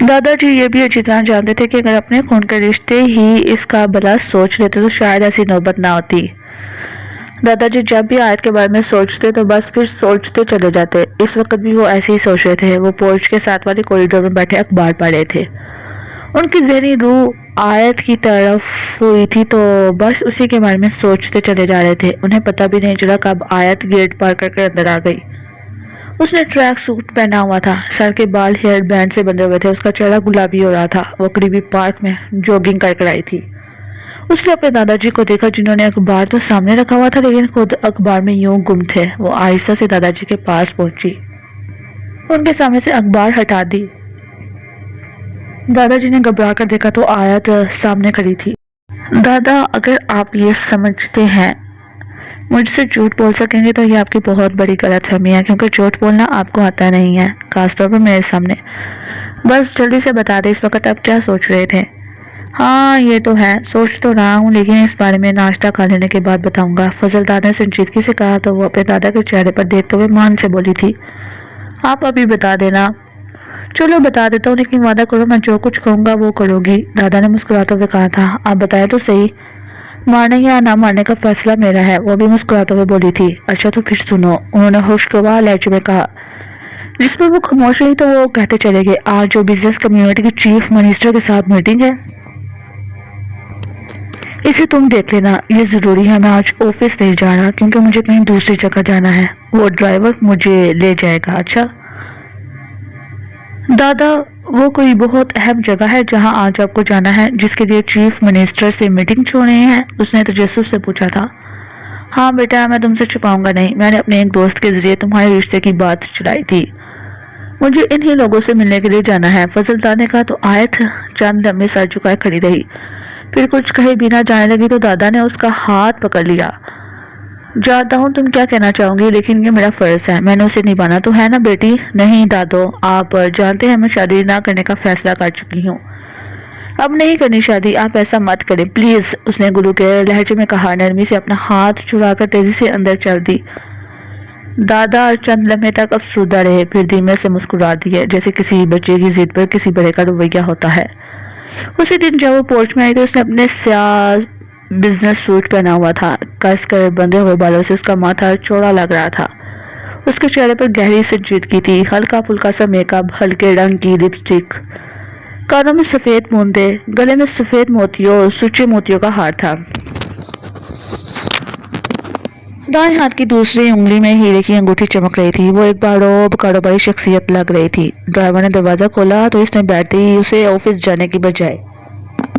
دادا جی یہ بھی اچھی طرح جانتے تھے کہ اگر اپنے خون کے رشتے ہی اس کا بھلا سوچ لیتے تو شاید ایسی نوبت نہ ہوتی۔ دادا جی جب بھی آیت کے بارے میں سوچتے تو بس پھر سوچتے چلے جاتے۔ اس وقت بھی وہ ایسے ہی سوچ رہے تھے۔ وہ پورچ کے ساتھ والی کوریڈور میں بیٹھے اخبار پڑھ رہے تھے۔ ان کی ذہنی روح آیت کی طرف ہوئی تھی تو بس اسی کے بارے میں سوچتے چلے جا رہے تھے۔ انہیں پتہ بھی نہیں چلا کب آیت گیٹ پار کر کے اندر آ گئی۔ اس نے ٹریک سوٹ پہنا ہوا تھا، سر کے بال ہیئر بینڈ سے بندھے ہوئے تھے، اس کا چہرہ گلابی ہو رہا تھا۔ وہ قریبی پارک میں جوگنگ کر کر آئی تھی۔ اس نے اپنے دادا جی کو دیکھا جنہوں نے اخبار تو سامنے رکھا ہوا تھا لیکن خود اخبار میں یوں گم تھے۔ وہ آہستہ سے دادا جی کے پاس پہنچی، ان کے سامنے سے اخبار ہٹا دی۔ دادا جی نے گھبرا کر دیکھا تو آیت سامنے کھڑی تھی۔ دادا اگر آپ یہ سمجھتے ہیں مجھ سے جھوٹ بول سکیں گے تو یہ آپ کی بہت بڑی غلط فہمی ہے، کیونکہ جھوٹ بولنا آپ کو آتا نہیں ہے، خاص طور پر میرے سامنے۔ بس جلدی سے بتا دیں اس وقت آپ کیا سوچ رہے تھے؟ ہاں یہ تو ہے، سوچ تو رہا ہوں لیکن اس بارے میں ناشتہ کھا لینے کے بعد بتاؤں گا، فضل داد نے سنجیدگی سے کہا تو وہ اپنے دادا کے چہرے پر دیکھتے ہوئے مان سے بولی تھی، آپ ابھی بتا دینا۔ چلو بتا دیتا ہوں لیکن وعدہ کرو میں جو کچھ کہوں گا وہ کرو گی، دادا نے مسکراتے ہوئے کہا تھا۔ آپ بتائیں تو صحیح، مارنے یا نہ مارنے کا فیصلہ میرا ہے، وہ بھی مسکراتے ہوئے بولی تھی۔ اچھا تو پھر سنو، انہوں نے خوشگوار لہجے میں کہا۔ جس پر وہ خاموش رہی تو وہ کہتے چلے گئے، آج جو بزنس کمیونٹی کی چیف منسٹر کے ساتھ میٹنگ ہے اسے تم دیکھ لینا، یہ ضروری ہے، میں آج آفس نہیں جا رہا کیونکہ مجھے کہیں دوسری جگہ جانا ہے، وہ ڈرائیور مجھے لے جائے گا۔ اچھا دادا، وہ کوئی بہت اہم جگہ ہے جہاں آج آپ کو جانا ہے جس کے لیے چیف منسٹر سے میٹنگ چھوڑ رہے ہیں؟ اس نے تجسس سے پوچھا تھا۔ ہاں بیٹا، میں تم سے چھپاؤں گا نہیں، میں نے اپنے ایک دوست کے ذریعے تمہارے رشتے کی بات چلائی تھی، مجھے انہی لوگوں سے ملنے کے لیے جانا ہے۔ فضل داد نے کہا تو آیت چند لمحے سر جھکائے کھڑی رہی، پھر کچھ کہے بنا جانے لگی تو دادا نے اس کا ہاتھ پکڑ لیا۔ جانتا ہوں تم کیا کہنا چاہوں گی لیکن یہ میرا فرض ہے، میں نے اسے نبھانا تو ہے نا بیٹی؟ نہیں دادو، آپ جانتے ہیں میں شادی نہ کرنے کا فیصلہ کر چکی ہوں، اب نہیں کرنی شادی، آپ ایسا مت کریں پلیز، اس نے گلو کے لہجے میں کہا۔ نرمی سے اپنا ہاتھ چھڑا کر تیزی سے اندر چل دی۔ دادا چند لمحے تک افسردہ رہے، پھر دھیمے سے مسکرا دیے، جیسے کسی بچے کی ضد پر کسی بڑے کا رویہ ہوتا ہے۔ اسی دن جب وہ پورچ میں آئی تو اس نے اپنے سیاہ بزنس سوٹ پہنا ہوا تھا، کس کر بندھے ہوئے بالوں سے اس کا ماتھا چوڑا لگ رہا تھا۔ اس کے چہرے پر گہری سنجیدگی تھی، ہلکا پھلکا سا میک اپ، ہلکے رنگ کی لپسٹک، کانوں میں سفید موندے، گلے میں سفید موتیوں اور سچے موتیوں کا ہار تھا۔ دائیں ہاتھ کی دوسری انگلی میں ہیرے کی انگوٹھی چمک رہی تھی۔ وہ ایک باروب کاروباری شخصیت لگ رہی تھی۔ ڈرائیور نے دروازہ کھولا تو اس نے بیٹھتے ہی اسے آفس جانے کی بجائے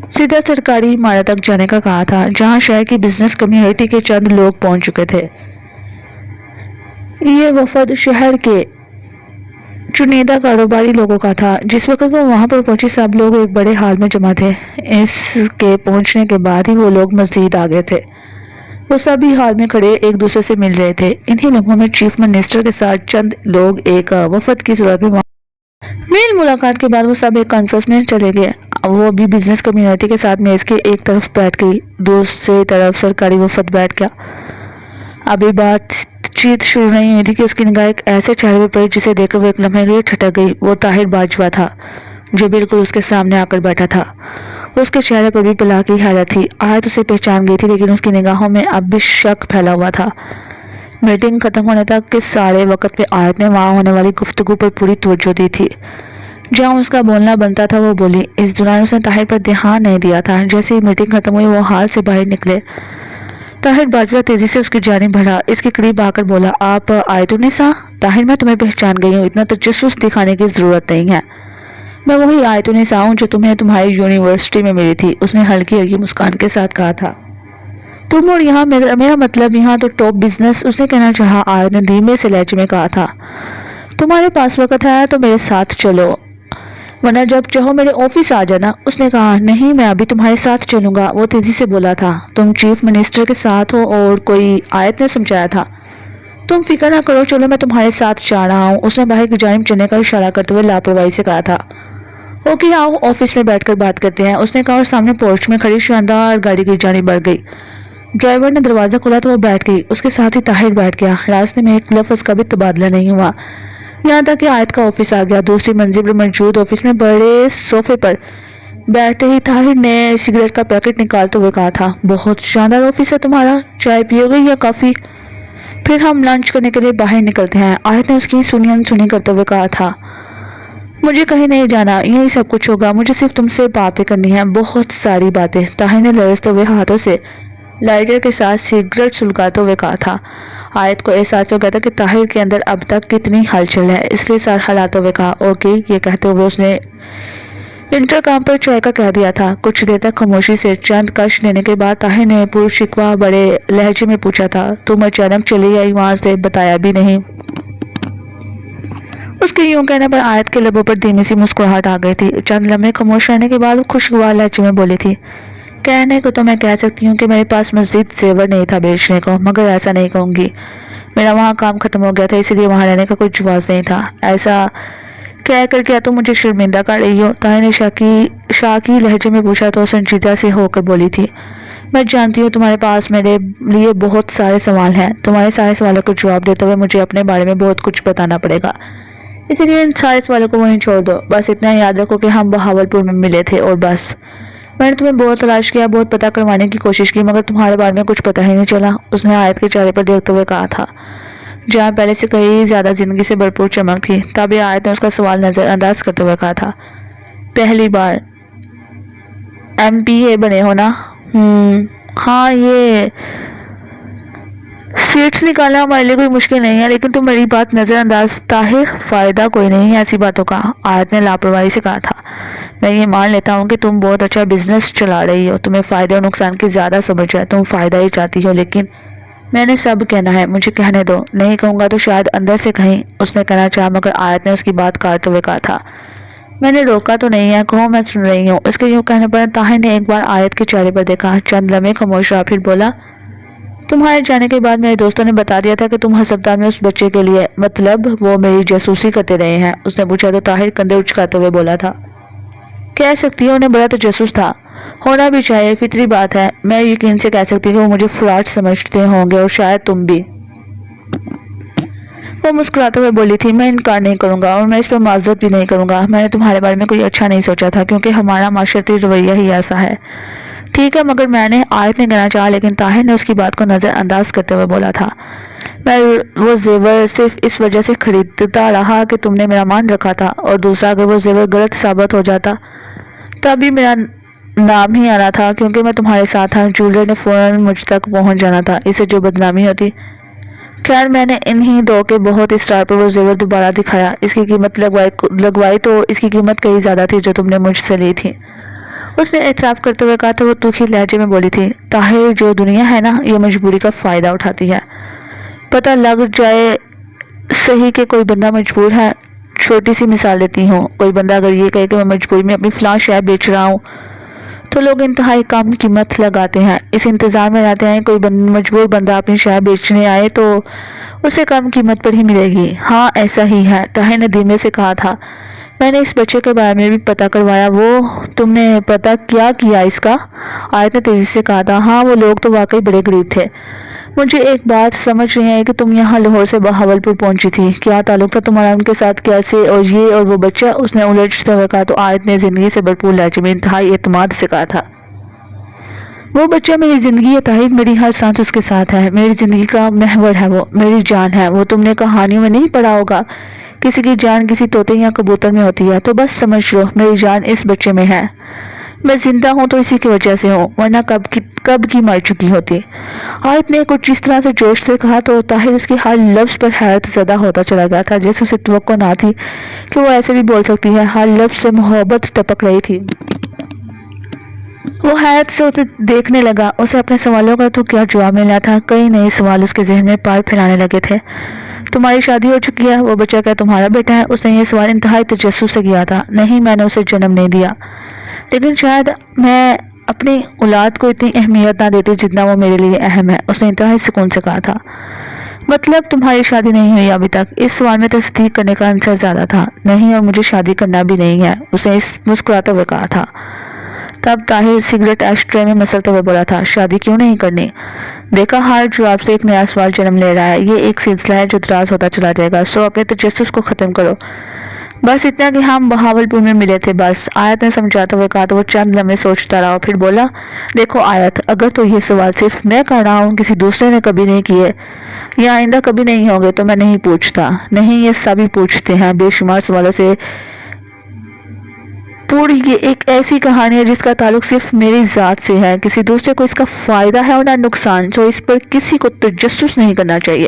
سیدھا سرکاری عمارت تک جانے کا کہا تھا، جہاں شہر کی بزنس کمیونٹی کے چند لوگ پہنچ چکے تھے۔ یہ وفد شہر کے چنیدہ کاروباری لوگوں کا تھا۔ جس وقت وہ وہاں پر پہنچی سب لوگ ایک بڑے ہال میں جمع تھے۔ اس کے پہنچنے کے بعد ہی وہ لوگ مزید آگے تھے۔ وہ سبھی ہال میں کھڑے ایک دوسرے سے مل رہے تھے۔ انہی لمحوں میں چیف منسٹر کے ساتھ چند لوگ ایک وفد کی صورت میں میل ملاقات کے بعد وہ سب ایک کانفرنس میں چلے گئے۔ وہ بھی بزنس کمیونٹی کے ساتھ میز کے ایک طرف بیٹھ گئی، دوسری طرف سرکاری وفد بیٹھ گیا۔ ابھی بات چیت شروع نہیں ہوئی تھی کہ اس کی نگاہ ایک ایسے چہرے پر پڑی جسے دیکھ کر وہ ایک لمحے کے لیے ٹھٹک گئی۔ وہ طاہر باجوہ تھا، جو بالکل اس کے سامنے آ کر بیٹھا تھا۔ اس کے چہرے پر بھی بلا کی حیرت تھی۔ آیت اسے پہچان گئی تھی، لیکن اس کی نگاہوں میں اب بھی شک پھیلا ہوا تھا۔ میٹنگ ختم ہونے تک کے سارے وقت میں آیت نے وہاں ہونے والی گفتگو پر پوری توجہ دی تھی۔ جہاں اس کا بولنا بنتا تھا وہ بولی۔ اس دوران اس نے طاہر پر دھیان نہیں دیا تھا۔ جیسے ہی میٹنگ ختم ہوئی وہ ہال سے باہر نکلے، طاہر باجوہ تیزی سے اس کی جانب بڑھا، اس کے قریب آ کر بولا، آپ آیت النساء؟ طاہر، میں تمہیں پہچان گئی ہوں، اتنا تجسس دکھانے کی ضرورت نہیں ہے۔ میں وہی آیت النساء ہوں جو تمہیں تمہاری یونیورسٹی میں ملی تھی، اس نے ہلکی ہلکی مسکان کے ساتھ کہا تھا۔ تم اور یہاں میرا مطلب یہاں تو ٹاپ بزنس، اس نے کہنا چاہا۔ آیت نے دھیمے سے لہجے میں کہا تھا، تمہارے پاس وقت ہے تو میرے ساتھ چلو، ورنہ جب چاہو میرے آفس آ جانا۔ اس نے کہا، نہیں، میں ابھی تمہارے ساتھ چلوں گا۔ وہ تیزی سے بولا تھا، تم چیف منسٹر کے ساتھ ہو اور کوئی؟ آیت نے سمجھایا تھا، تم فکر نہ کرو، چلو میں تمہارے ساتھ جا رہا ہوں۔ اس نے باہر کی جانب چلنے کا اشارہ کرتے ہوئے لاپرواہی سے کہا تھا، اوکے آؤ آفس میں بیٹھ کر بات کرتے ہیں، اس نے کہا اور سامنے پورچ میں کھڑی شاندار گاڑی کی جانب بڑھ گئی۔ ڈرائیور نے دروازہ کھولا تو وہ بیٹھ گئی، اس کے ساتھ ہی طاہر بیٹھ گیا۔ راستے میں ایک لفظ کا بھی تبادلہ نہیں ہوا، یہاں تک کہ آیت کا آفس آ گیا۔ دوسری منزل پر موجود آفس میں بڑے صوفے پر بیٹھتے ہی طاہر نے سگریٹ کا پیکٹ نکالتے ہوئے کہا تھا، بہت شاندار آفس ہے تمہارا، چائے پیو گے یا کافی؟ پھر ہم لنچ کرنے کے لیے باہر نکلتے ہیں۔ آیت نے اس کی سنی انسنی کرتے ہوئے کہا تھا، مجھے کہیں نہیں جانا، یہی سب کچھ ہوگا، مجھے صرف تم سے باتیں کرنی ہیں، بہت ساری باتیں۔ طاہر نے لرزتے ہوئے ہاتھوں سے لائٹر کے ساتھ سگریٹ سلگاتے ہوئے کہا تھا۔ آیت کو احساس ہو گیا تھا کہ طاہر کے اندر اب تک کتنی ہلچل ہے، اس لیے سر ہلاتے ہوئے کہا، اوکے۔ یہ کہتے ہوئے اس نے انٹرکام پر چائے کا کہہ دیا تھا۔ کچھ دیر تک خاموشی سے چند کش لینے کے بعد طاہر نے پر شکوہ بڑے لہجے میں پوچھا تھا، تم اچانک چلی آئی وہاں سے، بتایا بھی نہیں؟ اس کے یوں کہنے پر آیت کے لبوں پر دھیمی سی مسکراہٹ آ گئی تھی۔ چند لمحے خاموش رہنے کے بعد وہ خوشگوار لہجے میں بولی تھی، کہنے کو تو میں کہہ سکتی ہوں کہ میرے پاس مزید زیور نہیں تھا بیچنے کو، مگر ایسا نہیں کہوں گی، میرا وہاں کام ختم ہو گیا تھا، اسی لیے وہاں رہنے کا کوئی جواز نہیں تھا۔ ایسا کہہ کر کیا تم مجھے شرمندہ کر رہی ہو؟ طاہر نے شاکی لہجے میں پوچھا تو سنجیدہ سے ہو کر بولی تھی، میں جانتی ہوں تمہارے پاس میرے لیے بہت سارے سوال ہیں، تمہارے سارے سوالوں کو جواب دیتے ہوئے مجھے اپنے بارے میں بہت کچھ بتانا پڑے گا، اسی لیے ان سارے سوالوں کو وہیں چھوڑ دو، بس اتنا یاد رکھو کہ ہم بہاولپور میں ملے تھے اور بس۔ میں نے تمہیں بہت تلاش کیا، بہت پتہ کروانے کی کوشش کی، مگر تمہارے بارے میں کچھ پتہ ہی نہیں چلا، اس نے آیت کے چہرے پر دیکھتے ہوئے کہا تھا، جہاں پہلے سے کئی زیادہ زندگی سے بھرپور چمک تھی۔ تب آیت نے اس کا سوال نظر انداز کرتے ہوئے کہا تھا، پہلی بار MPA بنے ہو نا؟ ہاں، یہ سیٹس نکالنا ہمارے لیے کوئی مشکل نہیں ہے، لیکن تم میری بات نظر انداز۔ طاہر، فائدہ کوئی نہیں ہے ایسی باتوں کا، آیت نے لاپرواہی سے کہا تھا، میں یہ مان لیتا ہوں کہ تم بہت اچھا بزنس چلا رہی ہو، تمہیں فائدے اور نقصان کی زیادہ سمجھ ہے، تم فائدہ ہی چاہتی ہو، لیکن میں نے سب کہنا ہے، مجھے کہنے دو، نہیں کہوں گا تو شاید اندر سے کہیں، اس نے کہنا چاہا، مگر آیت نے اس کی بات کاٹتے ہوئے کہا تھا، میں نے روکا تو نہیں ہے، کہو، میں سن رہی ہوں۔ اس کے یوں کہنے پر طاہر نے ایک بار آیت کے چہرے پر دیکھا، چند لمحے خاموش رہا، پھر بولا، تمہارے جانے کے بعد میرے دوستوں نے بتا دیا تھا کہ تم ہسپتال میں اس بچے کے لیے، مطلب وہ میری جاسوسی کرتے رہے ہیں؟ اس نے پوچھا تو طاہر کندھے اچکاتے ہوئے بولا تھا، کہہ سکتی ہے، انہیں بڑا تجسس تھا، ہونا بھی چاہیے، فطری بات ہے، میں یقین سے کہہ سکتی ہوں کہ وہ مجھے فراڈ سمجھتے ہوں گے اور شاید تم بھی۔ وہ مسکراتے ہوئے بولی تھی، میں انکار نہیں کروں گا اور میں اس پر معذرت بھی نہیں کروں گا، میں نے تمہارے بارے میں کوئی اچھا نہیں سوچا تھا کیونکہ ہمارا معاشرتی رویہ ہی ایسا ہے۔ ٹھیک ہے مگر میں نے آیت نے کہنا چاہا لیکن طاہر نے اس کی بات کو نظر انداز کرتے ہوئے بولا تھا میں وہ زیور صرف اس وجہ سے خریدتا رہا کہ تم نے میرا مان رکھا تھا، اور دوسرا اگر وہ زیور غلط ثابت ہو جاتا تب بھی میرا نام ہی آنا تھا کیونکہ میں تمہارے ساتھ تھا۔ جولر نے فوراً مجھ تک پہنچ جانا تھا، اسے جو بدنامی ہوتی۔ خیر میں نے انہی دو کے بہت اصرار پر وہ زیور دوبارہ دکھایا، اس کی قیمت لگوائی تو اس کی قیمت کئی زیادہ تھی جو تم نے مجھ سے لی تھی۔ اس نے اعتراف کرتے ہوئے کہا تو وہ تیکھے لہجے میں بولی تھی طاہر جو دنیا ہے نا یہ مجبوری کا فائدہ اٹھاتی ہے، پتہ لگ جائے صحیح کہ کوئی بندہ مجبور ہے۔ چھوٹی سی مثال دیتی ہوں، کوئی بندہ اگر یہ کہے کہ میں مجبوری میں اپنی فلاں شے بیچ رہا ہوں تو لوگ انتہائی کم قیمت لگاتے ہیں، اس انتظار میں رہتے ہیں کوئی مجبور بندہ اپنی شے بیچنے آئے تو اسے کم قیمت پر ہی ملے گی۔ ہاں ایسا ہی ہے، طاہر نے دھیمے سے کہا تھا۔ میں نے اس بچے کے بارے میں بھی پتہ کروایا، وہ تم نے پتہ کیا اس کا؟ آیت نے تیزی سے کہا تھا۔ ہاں وہ لوگ تو واقعی بڑے غریب تھے۔ مجھے ایک بات سمجھ رہی ہیں کہ تم یہاں لاہور سے بہاولپور پہنچی تھی، کیا تعلق تھا تمہارا ان کے ساتھ؟ کیسے؟ اور یہ اور وہ بچہ؟ اس نے الجھتے ہوئے کہا تو آیت نے زندگی سے بھرپور لہجے میں انتہائی اعتماد سے کہا تھا۔ وہ بچہ میری زندگی ہے طاہر، میری ہر سانس اس کے ساتھ ہے، میری زندگی کا محور ہے، وہ میری جان ہے۔ وہ تم نے کہانیوں میں نہیں پڑھا ہوگا کسی کی جان کسی طوطے یا کبوتر میں ہوتی ہے، تو بس سمجھ لو میری جان اس بچے میں ہے۔ میں زندہ ہوں تو اسی کی وجہ سے ہوں، ورنہ کب کی مر چکی ہوتی۔ آیت نے کچھ اس طرح سے جوش سے کہا تو طاہر اس کے ہر لفظ پر حیرت زدہ ہوتا چلا گیا تھا، جیسے اسے توقع نہ تھی کہ وہ ایسے بھی بول سکتی ہے۔ ہر لفظ سے محبت ٹپک رہی تھی۔ وہ حیرت سے اسے دیکھنے لگا، اسے اپنے سوالوں کا تو کیا جواب ملا تھا، کئی نئے سوال اس کے ذہن میں پار پھیلانے لگے تھے۔ تمہاری شادی ہو چکی ہے؟ وہ بچہ کیا تمہارا بیٹا ہے؟ اس نے یہ سوال انتہائی تجسس سے کیا تھا۔ نہیں میں نے اسے جنم نہیں دیا، لیکن شاید میں اپنی اولاد کو اتنی اہمیت نہ دیتی جتنا وہ میرے لیے اہم ہے، اس نے انتہائی سکون سے کہا تھا۔ مطلب تمہاری شادی نہیں ہوئی ابھی تک؟ اس سوال میں تصدیق کرنے کا عنصر زیادہ تھا۔ نہیں اور مجھے شادی کرنا بھی نہیں ہے، اس نے مسکراتے ہوئے کہا تھا۔ تب طاہر سگریٹ ایش ٹرے میں مسلتے ہوئے بولا تھا شادی کیوں نہیں کرنی؟ دیکھا ہر جواب سے ایک نیا سوال جنم لے رہا ہے، یہ ایک سلسلہ ہے جو دراز ہوتا چلا جائے گا، سو اپنے تجسس کو ختم کرو۔ بس اتنا کہ ہم بہاولپور میں ملے تھے بس، آیت نے سمجھاتے ہوئے کہا تو وہ چند لمحے سوچتا رہا، پھر بولا دیکھو آیت اگر تو یہ سوال صرف میں کر رہا ہوں، کسی دوسرے نے کبھی نہیں کیے یا آئندہ کبھی نہیں ہوں گے تو میں نہیں پوچھتا۔ نہیں یہ سبھی پوچھتے ہیں، بے شمار سوالوں سے پوری یہ ایک ایسی کہانی ہے جس کا تعلق صرف میری ذات سے ہے، کسی دوسرے کو اس کا فائدہ ہے اور نہ نقصان، تو اس پر کسی کو تجسس نہیں کرنا چاہیے۔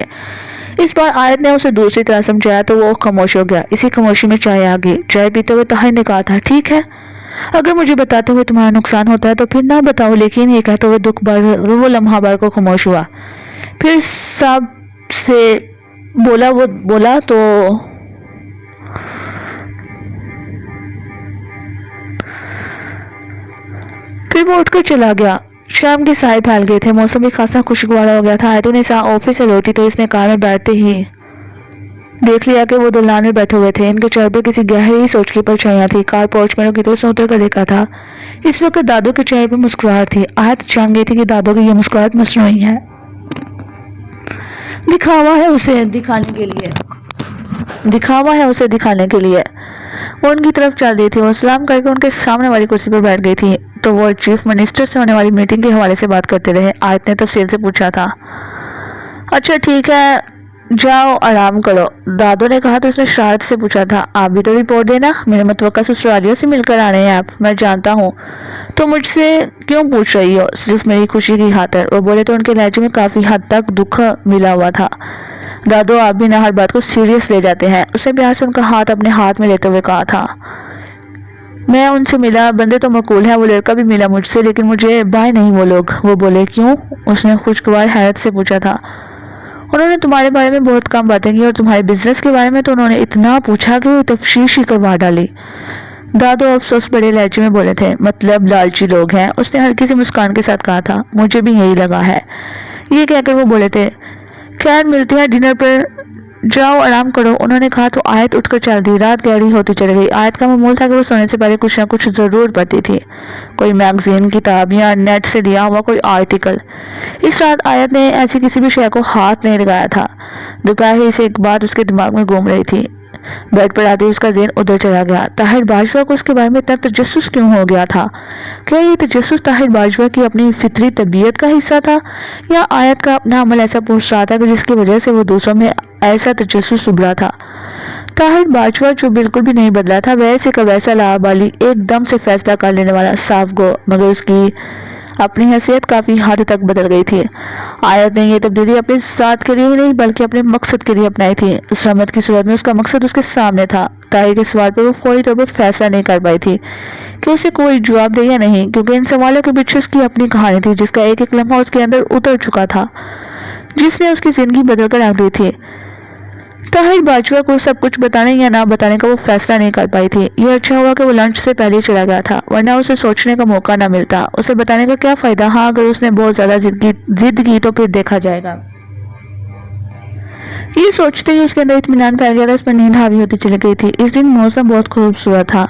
اس بار آیت نے اسے دوسری طرح سمجھایا تو وہ خاموش ہو گیا۔ اسی خاموشی میں چائے آ گئی۔ چائے پیتے ہوئے طاہر نے کہا تھا ٹھیک ہے اگر مجھے بتاتے ہوئے تمہارا نقصان ہوتا ہے تو پھر نہ بتاؤ، لیکن یہ کہتے ہوئے دکھ بھر وہ لمحہ بھر کو خاموش ہوا، پھر سب سے بولا تو پھر وہ اٹھ کر چلا گیا۔ شام کے سائے پھیل گئے تھے، موسم بھی خاصا خوشگوار ہو گیا تھا۔ آیت نے آفس سے لوٹی تو اس نے کار میں بیٹھتے ہی دیکھ لیا کہ وہ دلان میں بیٹھے ہوئے تھے، ان کے چہرے پر کسی گہری سوچ کی پرچھائیاں تھی۔ کار پہنچ کر کی طرف اتر کر دیکھا تھا، اس وقت دادو کے چہرے پر مسکراہٹ تھی۔ آیت جان گئی تھی کہ دادو کی یہ مسکراہٹ مصنوعی ہے، دکھاوا ہے اسے دکھانے کے لیے۔ وہ ان کی طرف چل رہی تھی، وہ سلام کر کے ان کے سامنے والی کرسی پر بیٹھ گئی تھی تو وہ چیف منسٹر سے ہونے والی میٹنگ کے حوالے سے بات کرتے رہے۔ آیت نے تفصیل سے پوچھا تھا اچھا ٹھیک ہے جاؤ آرام کرو، دادو نے کہا تو اس نے شرارت سے پوچھا تھا آپ بھی تو رپورٹ دینا، میرے متوقع سسرالیوں سے مل کر آ رہے ہیں آپ، میں جانتا ہوں تو مجھ سے کیوں پوچھ رہی ہو؟ صرف میری خوشی کی خاطر، وہ بولے تو ان کے لہجے میں کافی حد تک دکھ ملا ہوا تھا۔ دادو آپ بھی نہ ہر بات کو سیریس لے جاتے ہیں، اس نے پیار سے ان کا ہاتھ اپنے ہاتھ میں لیتے ہوئے کہا تھا۔ میں ان سے ملا، بندے تو معقول ہیں، وہ لڑکا بھی ملا مجھ سے، لیکن مجھے بائے نہیں وہ لوگ۔ وہ بولے کیوں؟ اس نے خوشگوار حیرت سے پوچھا تھا۔ انہوں نے تمہارے بارے میں بہت کم باتیں کی اور تمہارے بزنس کے بارے میں تو انہوں نے اتنا پوچھا کہ تفتیش ہی کروا ڈالی۔ دادو افسوس بڑے لہجے میں بولے تھے مطلب لالچی لوگ ہیں، اس نے ہلکی سی مسکان کے ساتھ کہا تھا۔ مجھے بھی یہی لگا ہے، یہ کہہ کر وہ بولے تھے خیر ملتے ہیں ڈنر پر، جاؤ آرام کرو، انہوں نے کہا تو آیت اٹھ کر چل دی۔ رات گہری ہوتی چلی گئی۔ آیت کا معمول تھا کہ وہ سونے سے پہلے کچھ نہ کچھ ضرور پڑھتی تھی، کوئی میگزین، کتاب یا نیٹ سے لیا ہوا کوئی آرٹیکل۔ اس رات آیت نے ایسی کسی بھی شے کو ہاتھ نہیں لگایا تھا۔ دوپہر ہی سے ایک بات اس کے دماغ میں گھوم رہی تھی، بیڈ پر آتے ہی اس کا ذہن ادھر چلا گیا۔ طاہر باجوہ کو اس کے بارے میں اتنا تجسس کیوں ہو گیا تھا؟ کیا یہ تجسس طاہر باجوہ کی اپنی فطری طبیعت کا حصہ تھا، یا آیت کا اپنا عمل ایسا پوچھ رہا تھا کہ جس کی وجہ سے وہ دوسروں میں ایسا تجسس ابھرا تھا؟ طاہر باجوہ جو بالکل بھی نہیں بدلا تھا، ویسے کا ویسا لاابالی، ایک دم سے فیصلہ کر لینے والا، صاف گو، مگر اس کی اپنی حیثیت کافی حد تک بدل گئی تھی۔ آیت نے یہ تبدیلی اپنے ذات کے لیے ہی نہیں بلکہ اپنے مقصد کے لیے اپنائی تھی۔ اس رحمت کی صورت میں اس کا مقصد اس کے سامنے تھا۔ طاہر کے سوال پر وہ فوری طور پر فیصلہ نہیں کر پائی تھی کہ اسے کوئی جواب دے یا نہیں، کیونکہ ان سوالوں کے پیچھے اس کی اپنی کہانی تھی جس کا ایک ایک لمحہ اس کے اندر اتر چکا تھا، جس نے اس کی زندگی بدل کر رکھ دی تھی۔ طاہر باجوہ کو سب کچھ بتانے یا نہ بتانے کا وہ فیصلہ نہیں کر پائی تھی۔ یہ اچھا ہوا کہ وہ لنچ سے پہلے چلا گیا تھا، ورنہ اسے سوچنے کا موقع نہ ملتا۔ اسے بتانے کا کیا فائدہ؟ ہاں، اگر اس نے بہت زیادہ ضد کی تو پھر دیکھا جائے گا۔ یہ سوچتے ہی اس کے اندر اطمینان پھیل گیا تھا، اس پر نیند حاوی ہوتی چلی گئی تھی۔ اس دن موسم بہت خوبصورت تھا۔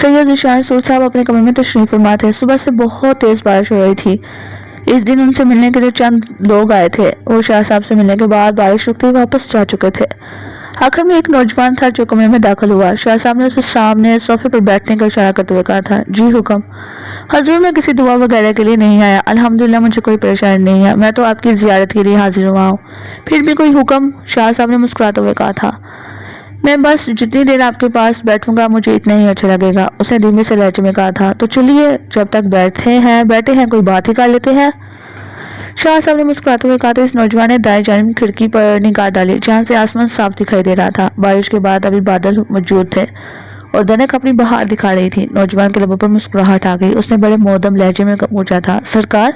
سید ذیشان سود صاحب اپنے کمرے میں تشریف فرما تھے۔ صبح سے بہت تیز بارش ہو رہی تھی۔ اس دن ان سے ملنے کے لیے چند لوگ آئے تھے۔ وہ شاہ صاحب سے ملنے کے بعد بارش رکتے ہی واپس جا چکے تھے۔ آخر میں ایک نوجوان تھا جو کمرے میں داخل ہوا۔ شاہ صاحب نے اسے سامنے صوفے پر بیٹھنے کا اشارہ کرتے ہوئے کہا تھا، جی حکم۔ حضور، میں کسی دعا وغیرہ کے لیے نہیں آیا، الحمدللہ مجھے کوئی پریشانی نہیں ہے، میں تو آپ کی زیارت کے لیے حاضر ہوا ہوں۔ پھر بھی کوئی حکم؟ شاہ صاحب نے مسکراتے ہوئے کہا تھا، میں بس جتنی دیر آپ کے پاس بیٹھوں گا مجھے اتنا ہی اچھا لگے گا۔ اس نے دھیمے سے لہجے میں کہا تھا، تو چلیے جب تک بیٹھے ہیں کوئی بات ہی کر لیتے ہیں۔ شاہ صاحب نے مسکراتے ہوئے کہا تھا۔ اس نوجوان نے دائیں جانب کھڑکی پر نگاہ ڈالی جہاں سے آسمان صاف دکھائی دے رہا تھا۔ بارش کے بعد ابھی بادل موجود تھے اور دنک اپنی بہار دکھا رہی تھی۔ نوجوان کے لبوں پر مسکراہٹ آ گئی۔ اس نے بڑے مودب لہجے میں پوچھا تھا، سرکار،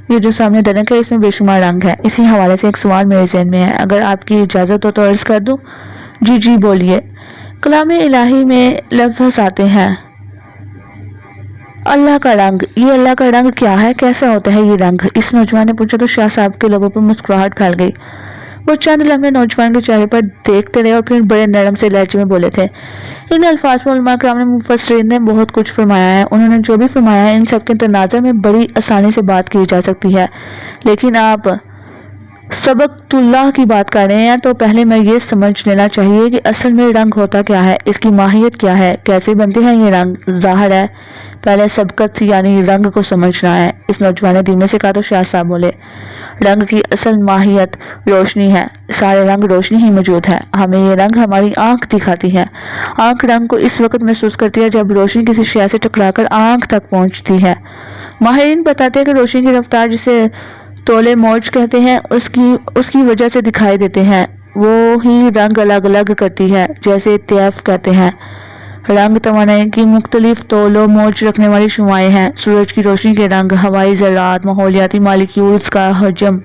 یہ جو سامنے دنک ہے اس میں بے شمار رنگ ہے، اسی حوالے سے ایک سوال میرے ذہن میں ہے، اگر آپ کی اجازت ہو تو عرض کر دوں؟ جی جی بولیے۔ کلام الہی میں لفظ آتے ہیں، اللہ کا رنگ۔ یہ اللہ کا رنگ کیا ہے؟ کیسا ہوتا ہے یہ رنگ؟ اس نوجوان نے پوچھا تو شاہ صاحب کے لبوں پر مسکراہٹ پھیل گئی۔ وہ چند لمحے نوجوان کے چہرے پر دیکھتے رہے اور پھر بڑے نرم سے لہجے میں بولے تھے، ان الفاظ میں علماء کرام نے مفسرین نے بہت کچھ فرمایا ہے۔ انہوں نے جو بھی فرمایا ہے ان سب کے تناظر میں بڑی آسانی سے بات کی جا سکتی ہے، لیکن آپ سبقت اللہ کی بات کر رہے ہیں تو پہلے میں یہ سمجھ لینا چاہیے کہ اصل میں رنگ ہوتا کیا ہے، اس کی ماہیت کیا ہے، کیسے بنتے ہیں یہ رنگ؟ ظاہر ہے پہلے سبقت یعنی رنگ کو سمجھنا ہے۔ اس نوجوان نے دھیمے سے کہا تو شاہ صاحب بولے، رنگ کی اصل ماہیت روشنی ہے، سارے رنگ روشنی ہی موجود ہے۔ ہمیں یہ رنگ ہماری آنکھ دکھاتی ہے۔ آنکھ رنگ کو اس وقت محسوس کرتی ہے جب روشنی کسی شے سے ٹکرا کر آنکھ تک پہنچتی ہے۔ ماہرین بتاتے ہیں کہ روشنی کی رفتار جسے تولے موج کہتے ہیں اس کی وجہ سے دکھائی دیتے ہیں، وہ ہی رنگ الگ الگ کرتی ہے، جیسے طیف کہتے ہیں۔ رنگ توانائی کی مختلف طول و موج رکھنے والی شعاعیں ہیں۔ سورج کی روشنی کے رنگ، ہوائی ذرات، ماحولیاتی مالیکیولز کا حجم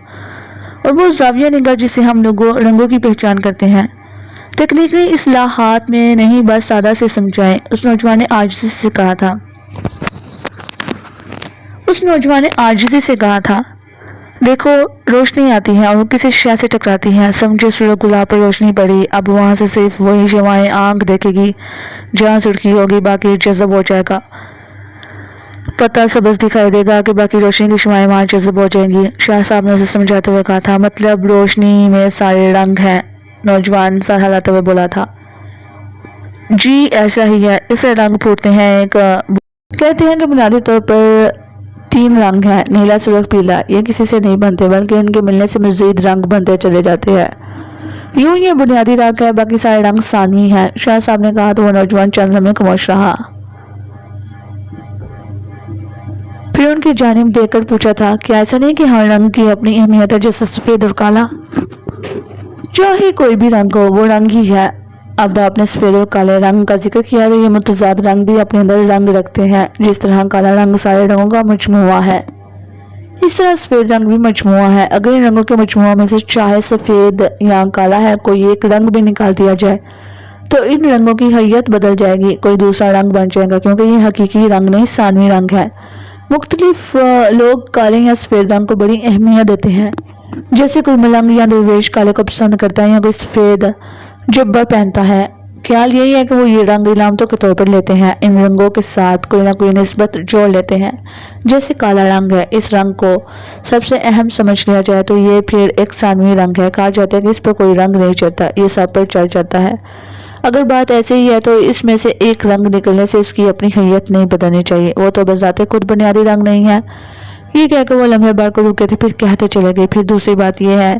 اور وہ زاویہ نگاہ جسے ہم رنگوں کی پہچان کرتے ہیں۔ تکنیکی اصطلاحات میں نہیں، بس سادہ سے سمجھائیں، اس نوجوان نے عاجزی سے کہا تھا۔ دیکھو، روشنی آتی ہے اور وہ کسی شے سے ٹکراتی ہے، سمجھے سورج گلاب پر روشنی پڑی، اب وہاں سے صرف وہی شعاعیں آنکھ دیکھے گی جہاں سرخی ہوگی، باقی جذب ہو جائے گا، پتہ سبز دکھائی دے گا کہ باقی روشنی کی شعاعیں وہاں جذب ہو جائیں گی۔ شاہ صاحب نے اسے سمجھاتے ہوئے کہا تھا، مطلب روشنی میں سارے رنگ ہیں؟ نوجوان سر ہلاتے ہوئے بولا تھا، جی ایسا ہی ہے، اسے رنگ پھوٹتے ہیں۔ کہتے ہیں کہ بنیادی طور پر 3 رنگ ہیں، نیلا، سرخ، پیلا۔ یہ کسی سے نہیں بنتے بلکہ ان کے ملنے سے مزید رنگ بنتے چلے جاتے ہیں۔ یوں یہ بنیادی رنگ ہے، باقی سارے رنگ ثانوی ہیں، شاہ صاحب نے کہا تو وہ نوجوان چند لمحے خاموش رہا، پھر ان کی جانب دیکھ کر پوچھا تھا، کیا ایسا نہیں کہ ہر رنگ کی اپنی اہمیت ہے، جیسے سفید اور کالا؟ چاہے کوئی بھی رنگ ہو وہ رنگ ہی ہے۔ اب آپ نے سفید اور کالے رنگ کا ذکر کیا تو یہ متضاد رنگ بھی اپنے اندر رنگ رکھتے ہیں، جس طرح کالا رنگ سارے رنگوں کا مجموعہ ہے، اس طرح سفید رنگ بھی مجموعہ ہے۔ اگر ان رنگوں کے مجموعہ میں سے چاہے سفید یا کالا ہے کوئی ایک رنگ بھی نکال دیا جائے تو ان رنگوں کی حیت بدل جائے گی، کوئی دوسرا رنگ بن جائے گا، کیونکہ یہ حقیقی رنگ نہیں ثانوی رنگ ہے۔ مختلف لوگ کالے یا سفید رنگ کو بڑی اہمیت دیتے ہیں، جیسے کوئی ملنگ یا درویش کالے کو پسند کرتا ہے یا کوئی سفید جبہ پہنتا ہے۔ خیال یہی ہے کہ وہ یہ رنگ علامتوں کے طور پر لیتے ہیں، ان رنگوں کے ساتھ کوئی نہ کوئی نسبت جوڑ لیتے ہیں، جیسے کالا رنگ ہے، اس رنگ کو سب سے اہم سمجھ لیا جائے تو یہ پھر ایک ثانوی رنگ ہے، کہا جاتا ہے کہ اس پر کوئی رنگ نہیں چڑھتا، یہ سب پر چڑھ جاتا ہے۔ اگر بات ایسے ہی ہے تو اس میں سے ایک رنگ نکلنے سے اس کی اپنی حیت نہیں بدلنی چاہیے، وہ تو بذات خود بنیادی رنگ نہیں ہے۔ یہ کہہ کے وہ لمحے بار کو رکے تھے، پھر کہتے چلے گئے۔ پھر دوسری بات یہ ہے،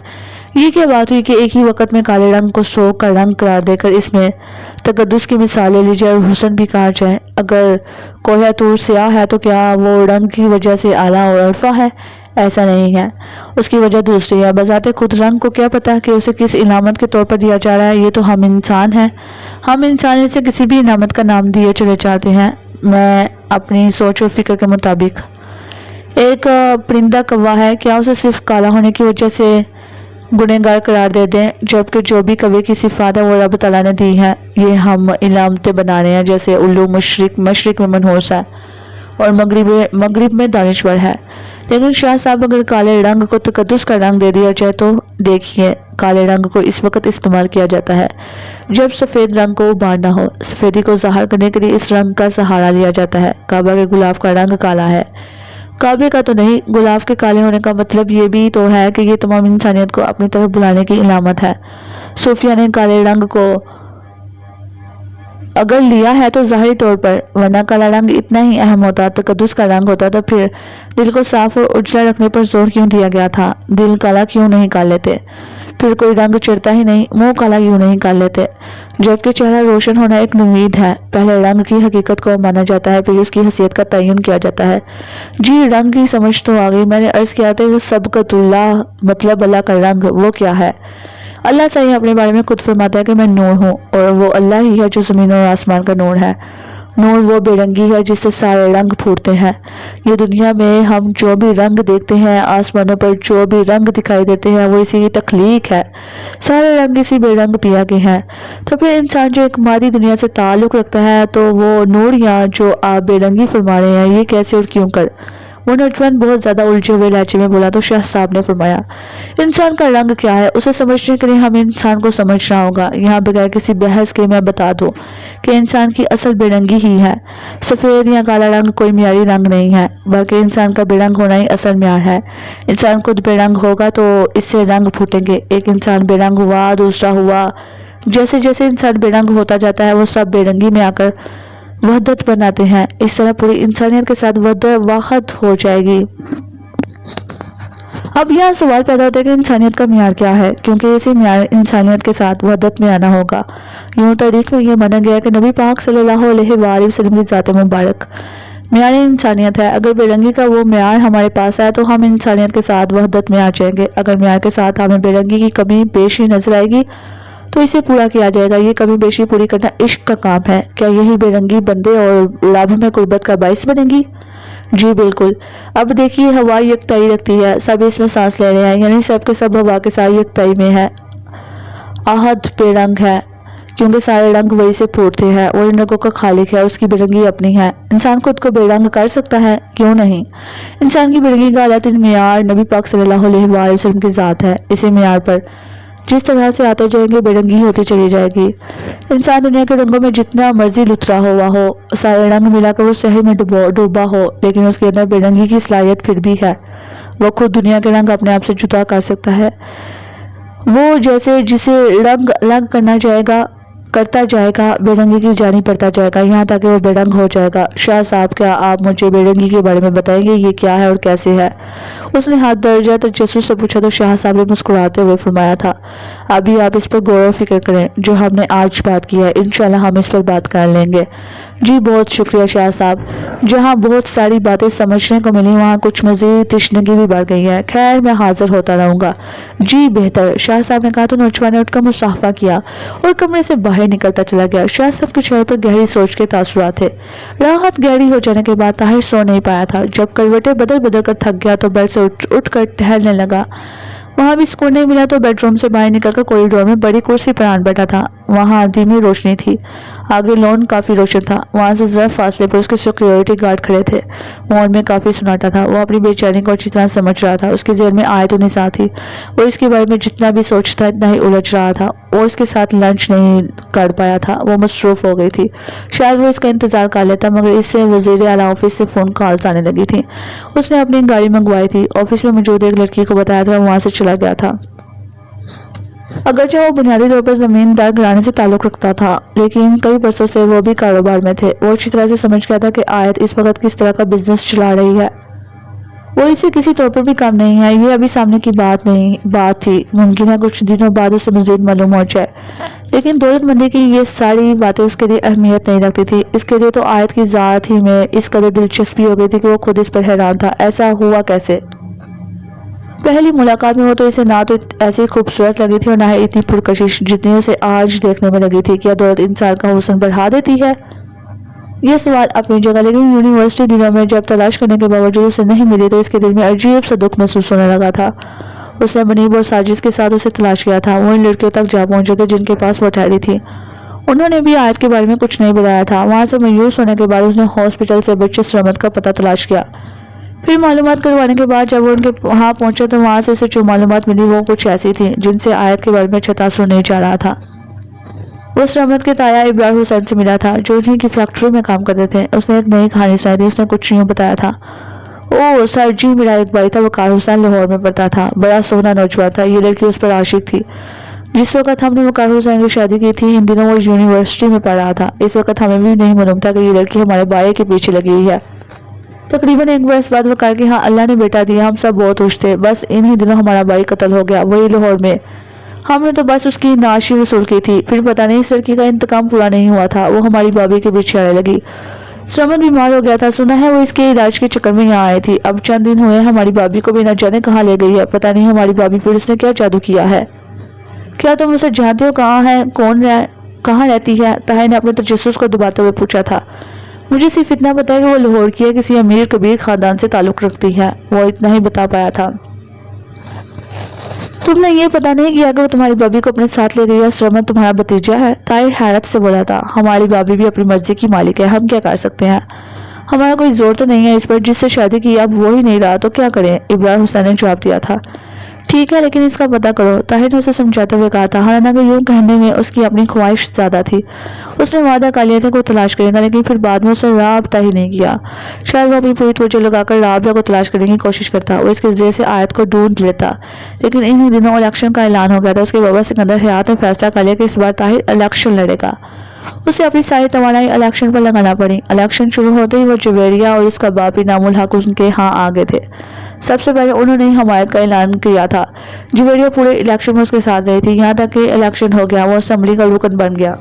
یہ کیا بات ہوئی کہ ایک ہی وقت میں کالے رنگ کو سوگ کا رنگ قرار دے کر اس میں تقدس کی مثال لے لی جائے اور حسن بھی کہا جائے۔ اگر کوہ طور سیاہ ہے تو کیا وہ رنگ کی وجہ سے اعلیٰ اور عرفہ ہے؟ ایسا نہیں ہے، اس کی وجہ دوسری ہے۔ بذات خود رنگ کو کیا پتا کہ اسے کس علامت کے طور پر دیا جا رہا ہے؟ یہ تو ہم انسان ہیں، ہم انسان اسے کسی بھی علامت کا نام دیے چلے جاتے ہیں، میں اپنی سوچ اور فکر کے مطابق۔ ایک پرندہ کوا ہے، کیا اسے صرف کالا ہونے کی وجہ سے گنہگار قرار دے دیں؟ جبکہ جو بھی کوے کی صفات ہے وہ رب تعالیٰ نے دی ہے، یہ ہم علامتیں بنا رہے ہیں، جیسے الو مشرق میں منحوس ہے اور مغرب میں دانشور ہے۔ لیکن شاہ صاحب اگر کالے رنگ کو تقدس کا رنگ دے دیا جائے تو دیکھیے، کالے رنگ کو اس وقت استعمال کیا جاتا ہے جب سفید رنگ کو ابھارنا ہو۔ سفیدی کو ظاہر کرنے کے لیے اس رنگ کا سہارا لیا جاتا ہے۔ کعبہ کے غلاف کا رنگ کالا ہے، کعبے کا تو نہیں۔ غلاف کے کالے ہونے کا مطلب یہ بھی تو ہے کہ یہ تمام انسانیت کو اپنی طرف بلانے کی علامت ہے۔ صوفیہ نے کالے رنگ کو اگر لیا ہے تو ظاہری طور پر، ورنہ کالا رنگ اتنا ہی اہم ہوتا، تقدس کا رنگ ہوتا، تو پھر دل کو صاف اور اجلا رکھنے پر زور کیوں دیا گیا تھا؟ دل کالا کیوں نہیں کر لیتے؟ پھر کوئی رنگ چڑھتا ہی نہیں، منہ کالا کیوں نہیں کر لیتے؟ جبکہ چہرہ روشن ہونا ایک نوید ہے، پہلے رنگ کی حقیقت کو مانا جاتا ہے، پھر اس کی حیثیت کا تعین کیا جاتا ہے۔ جی رنگ کی سمجھ تو آ گئی۔ میں نے عرض کیا تھا کہ سبقت اللہ مطلب اللہ کا رنگ، وہ کیا ہے؟ اللہ صحیح اپنے بارے میں خود فرماتا ہے کہ میں نور ہوں، اور وہ اللہ ہی ہے جو زمین اور آسمان کا نور ہے۔ نور وہ بے رنگی ہے جس سے سارے رنگ پھوٹتے ہیں۔ یہ دنیا میں ہم جو بھی رنگ دیکھتے ہیں، آسمانوں پر جو بھی رنگ دکھائی دیتے ہیں، وہ اسی کی تخلیق ہے، سارے رنگ اسی بے رنگ پیا کے ہیں۔ تو پھر انسان جو ایک مادی دنیا سے تعلق رکھتا ہے، تو وہ نور یا جو آپ بے رنگی فرما رہے ہیں، یہ کیسے اور کیوں کر؟ وہ نوجوان بہت زیادہ الجھے ہوئے لہجے میں بولا تو شاہ صاحب نے فرمایا، انسان کا رنگ کیا ہے، اسے سمجھنے کے لیے ہمیں انسان کو سمجھنا ہوگا۔ یہاں بغیر کسی بحث کے میں بتا دوں کہ انسان کی اصل بے رنگی ہی ہے۔ سفید یا کالا رنگ کوئی معیاری رنگ نہیں ہے، بلکہ انسان کا بے رنگ ہونا ہی اصل معیار ہے۔ انسان خود بے رنگ ہوگا تو اس سے رنگ پھوٹیں گے، ایک انسان بے رنگ ہوا، دوسرا ہوا، جیسے جیسے انسان بے رنگ ہوتا جاتا ہے وہ سب بے رنگی میں آ کر وحدت بناتے ہیں، اس طرح پوری انسانیت کے ساتھ واحد ہو جائے گی۔ اب یہاں سوال پیدا ہوتا ہے کہ انسانیت کا معیار کیا ہے، کیونکہ اسی معیار انسانیت کے ساتھ وحدت میں آنا ہوگا۔ یوں تاریخ میں یہ مانا گیا کہ نبی پاک صلی اللہ علیہ وآلہ وسلم کی ذات مبارک معیار انسانیت ہے۔ اگر بے رنگی کا وہ معیار ہمارے پاس ہے تو ہم انسانیت کے ساتھ وحدت میں آ جائیں گے۔ اگر معیار کے ساتھ ہمیں بے رنگی کی کمی بیشی نظر آئے گی تو اسے پورا کیا جائے گا۔ یہ کمی بیشی پوری کرنا عشق کا کام ہے۔ کیا یہی بے رنگی بندے اور رب میں قربت کا باعث بنے گی؟ جی بالکل۔ اب دیکھیے ہوا یکتائی رکھتی ہے، سب اس میں سانس لے رہے ہیں، یعنی سب کے سب ہوا کے ساتھ یکتائی میں ہے۔ احد بے رنگ ہے کیونکہ سارے رنگ وہی سے پھوٹتے ہیں، اور ان رنگوں کا خالق ہے، اس کی بے رنگی اپنی ہے۔ انسان خود کو بے رنگ کر سکتا ہے؟ کیوں نہیں؟ انسان کی بے رنگی کا اعلیٰ معیار نبی پاک صلی اللہ علیہ وآلہ وسلم کی ذات ہے۔ اسی معیار پر جس طرح سے آتے جائیں گے بے رنگی ہوتی چلی جائے گی۔ انسان دنیا کے رنگوں میں جتنا مرضی لترا ہوا ہو، سارے رنگ ملا کر وہ صحیح میں ڈوبا ہو، لیکن اس کے اندر بے رنگی کی صلاحیت پھر بھی ہے۔ وہ خود دنیا کے رنگ اپنے آپ سے جدا کر سکتا ہے۔ وہ جیسے جسے رنگ الگ کرتا جائے گا بے رنگی کی جانب بڑھتا جائے گا، یہاں تک کہ وہ بے رنگ ہو جائے گا۔ شاہ صاحب کیا آپ مجھے بے رنگی کے بارے میں بتائیں گے، یہ کیا ہے اور کیسے ہے؟ اس نے ہاتھ درجہ تجسس سے پوچھا تو شاہ صاحب نے مسکراتے ہوئے فرمایا تھا، ابھی آپ اس پر غور و فکر کریں، جو ہم نے آج بات کی ہے انشاءاللہ ہم اس پر بات کر لیں گے۔ جی بہت شکریہ شاہ صاحب، جہاں بہت ساری باتیں سمجھنے کو ملی وہاں کچھ مزید تشنگی بھی بڑھ گئی ہے۔ خیر میں حاضر ہوتا رہوں گا۔ جی بہتر، شاہ صاحب نے کہا تو نوجوان نے اٹھ کر مصافحہ کیا اور کمرے سے باہر نکلتا چلا گیا۔ شاہ صاحب کے چہرے پر گہری سوچ کے تاثرات تھے۔ رات گہری ہو جانے کے بعد طاہر سو نہیں پایا تھا۔ جب کروٹیں بدل کر تھک گیا تو بیڈ سے اٹھ کر ٹہلنے لگا۔ وہاں بھی سکون نہیں ملا تو بیڈ روم سے باہر نکل کر کوریڈور میں بڑی کرسی پر آن بیٹھا تھا۔ وہاں دھیمی روشنی تھی، آگے لون کافی روشن تھا، وہاں سے ذرا فاصلے پر اس کے سیکیورٹی گارڈ کھڑے تھے۔ ماحول میں کافی سناٹا تھا، وہ اپنی بے چینی کو اچھی طرح سمجھ رہا تھا۔ اس کے ذہن میں آیت النساء تھی، وہ اس کے بارے میں جتنا بھی سوچتا اتنا ہی الجھ رہا تھا۔ وہ اس کے ساتھ لنچ نہیں کر پایا تھا، وہ مصروف ہو گئی تھی۔ شاید وہ اس کا انتظار کر لیتا مگر اس سے وزیر اعلیٰ آفس سے فون کالز آنے لگی تھی۔ اس نے اپنی گاڑی منگوائی تھی، آفس میں موجود ایک لڑکی کو بتایا تھا، وہاں سے چلا گیا تھا۔ اگرچہ وہ بنیادی طور پر زمیندار گھرانے سے تعلق رکھتا تھا، لیکن کئی برسوں سے وہ بھی کاروبار میں تھے۔ وہ اچھی طرح سے سمجھ گیا تھا کہ آیت اس وقت کس طرح کا بزنس چلا رہی ہے۔ وہ اسے کسی طور پر بھی کم نہیں ہے، یہ ابھی سامنے کی بات تھی۔ ممکن ہے کچھ دنوں بعد اسے مزید معلوم ہو جائے، لیکن دولت مندی کی یہ ساری باتیں اس کے لیے اہمیت نہیں رکھتی تھی۔ اس کے لیے تو آیت کی ذات ہی میں اس قدر دلچسپی ہو گئی تھی کہ وہ خود اس پر حیران تھا۔ ایسا ہوا کیسے؟ پہلی ملاقات میں وہ تو اسے نہ تو ایسی خوبصورت لگی تھی اور نہ ہی اتنی پرکشش جتنی اسے آج دیکھنے میں لگی تھی۔ کیا دولت انسان کا حسن بڑھا دیتی ہے؟ یہ سوال اپنی جگہ، لیکن یونیورسٹی دنوں میں جب تلاش کرنے کے باوجود اسے نہیں ملی تو اس کے دل میں عجیب سا دکھ محسوس ہونے لگا تھا۔ اس نے منیب اور ساجد کے ساتھ اسے تلاش کیا تھا۔ وہ ان لڑکیوں تک جا پہنچے تھے جن کے پاس وہ ٹھہری تھی۔ انہوں نے بھی آیت کے بارے میں کچھ نہیں بتایا تھا۔ وہاں سے مایوس ہونے کے بعد اس نے ہاسپٹل سے بچے سرمد کا پتہ تلاش کیا۔ پھر معلومات کروانے کے بعد جب وہ ان کے وہاں پہنچے تو وہاں سے اسے جو معلومات ملی وہ کچھ ایسی تھی جن سے آیت کے بارے میں اچھا تاثر نہیں جا رہا تھا۔ وہ سرمد کے تایا ابرار حسین سے ملا تھا جو انہی کی فیکٹری میں کام کرتے تھے۔ اس نے ایک نئی کہانی سنائی تھی۔ اس نے کچھ یوں بتایا تھا: اوہ سر جی، میرا ایک بھائی تھا، وقار حسین، لاہور میں پڑھتا تھا، بڑا سونا نوجوان تھا۔ یہ لڑکی اس پر عاشق تھی۔ جس وقت ہم نے وقار حسین کی شادی کی تھی ان دنوں وہ یونیورسٹی میں پڑھ رہا تھا۔ اس وقت ہمیں بھی نہیں معلوم تھا کہ یہ لڑکی ہمارے بھائی کے پیچھے لگی ہوئی ہے۔ تقریباً ایک برس بعد وقار کے ہاں اللہ نے بیٹا دیا۔ ہم سب بہت خوش تھے۔ بس انہی دنوں ہمارا بھائی قتل ہو گیا، وہی لاہور میں۔ ہم نے تو بس اس کی نعش ہی وصول کی تھی۔ پھر پتہ نہیں اس لڑکی کا انتقام پورا نہیں ہوا تھا، وہ ہماری بھابھی کے پیچھے آنے لگی۔ سرمد بیمار ہو گیا تھا، سنا ہے وہ اس کے علاج کے چکر میں یہاں آئی تھی۔ اب چند دن ہوئے ہماری بھابھی کو بھی نہ جانے کہاں لے گئی ہے۔ پتہ نہیں ہماری بھابھی پر اس نے کیا جادو کیا ہے۔ کیا تم اسے جانتے ہو؟ کہاں رہتی ہے؟ طاہر نے اپنے تجسس کو دباتے ہوئے پوچھا تھا۔ مجھے صرف اتنا پتا ہے کہ وہ لاہور کی ہے، کسی امیر کبیر خاندان سے تعلق رکھتی ہے۔ وہ اتنا ہی بتا پایا تھا۔ تم نے یہ پتا نہیں کیا کہ وہ تمہاری بابی کو اپنے ساتھ لے گئی ہے؟ سرمد تمہارا بھتیجا ہے؟ طاہر حیرت سے بولا تھا۔ ہماری بابی بھی اپنی مرضی کی مالک ہے، ہم کیا کر سکتے ہیں؟ ہمارا کوئی زور تو نہیں ہے اس پر، جس سے شادی کی اب وہ ہی نہیں رہا تو کیا کریں؟ ابرار حسین نے جواب دیا تھا۔ ٹھیک ہے، لیکن اس کا پتہ کرو، طاہر نے اسے سمجھاتے ہوئے کہا تھا۔ حالانکہ یوں کہنے میں اس کی اپنی خواہش زیادہ تھی۔ اس نے وعدہ کر لیا تھا کہ وہ تلاش کرے گا، لیکن پھر بعد میں اسے رابطہ ہی نہیں کیا۔ شاید وہ اپنی پوری توجہ لگا کر رابعہ کو تلاش کرنے کی کوشش کرتا، وہ اس کے ذریعے سے آیت کو ڈھونڈ لیتا۔ لیکن انہی دنوں الیکشن کا اعلان ہو گیا تھا۔ اس کے بابا سکندر حیات نے فیصلہ کر لیا کہ اس بار طاہر الیکشن لڑے گا۔ اسے اپنی ساری توانائی الیکشن پر لگانا پڑی۔ الیکشن شروع ہوتے ہی وہ جویریہ اور اس کا باپ انعام الحق ان کے ہاں آ گئے تھے۔ سب سے پہلے انہوں نے حمایت کا اعلان کیا تھا۔ جویریہ پورے الیکشن میں اس کے ساتھ رہی تھی، یہاں تک کہ الیکشن ہو گیا وہ اسمبلی کا رکن بن گیا۔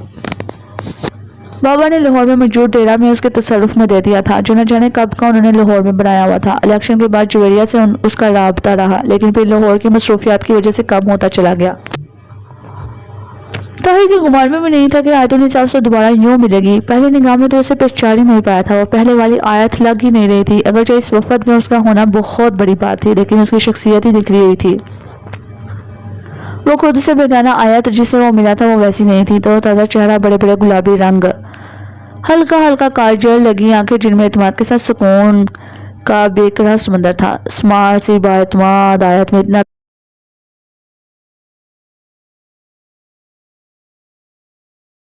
بابا نے لاہور میں موجود ڈیرا میں اس کے تصرف میں دے دیا تھا، جو نہ جانے کب کا انہوں نے لاہور میں بنایا ہوا تھا۔ الیکشن کے بعد جویریہ سے اس کا رابطہ رہا، لیکن پھر لاہور کی مصروفیات کی وجہ سے کم ہوتا چلا گیا۔ طاہر کے گمان میں بھی نہیں تھا کہ آیت النساء سے دوبارہ یوں ملے گی۔ پہلی نگاہ میں تو اسے پہچان ہی نہیں پایا تھا، وہ پہلے والی آیت لگ ہی نہیں رہی تھی۔ اگرچہ اس وفد میں اس کا ہونا بہت بڑی بات تھی، لیکن اس کی شخصیت ہی نکلی ہوئی تھی۔ وہ خود سے بیگانہ آیت جس سے وہ ملا تھا وہ ویسی نہیں تھی۔ تو تازہ چہرہ، بڑے بڑے گلابی رنگ، ہلکا ہلکا کاجل لگی آنکھیں جن میں اعتماد کے ساتھ سکون کا بے قرار سمندر تھا۔ اسمارٹ سی، با اعتماد آیت میں اتنا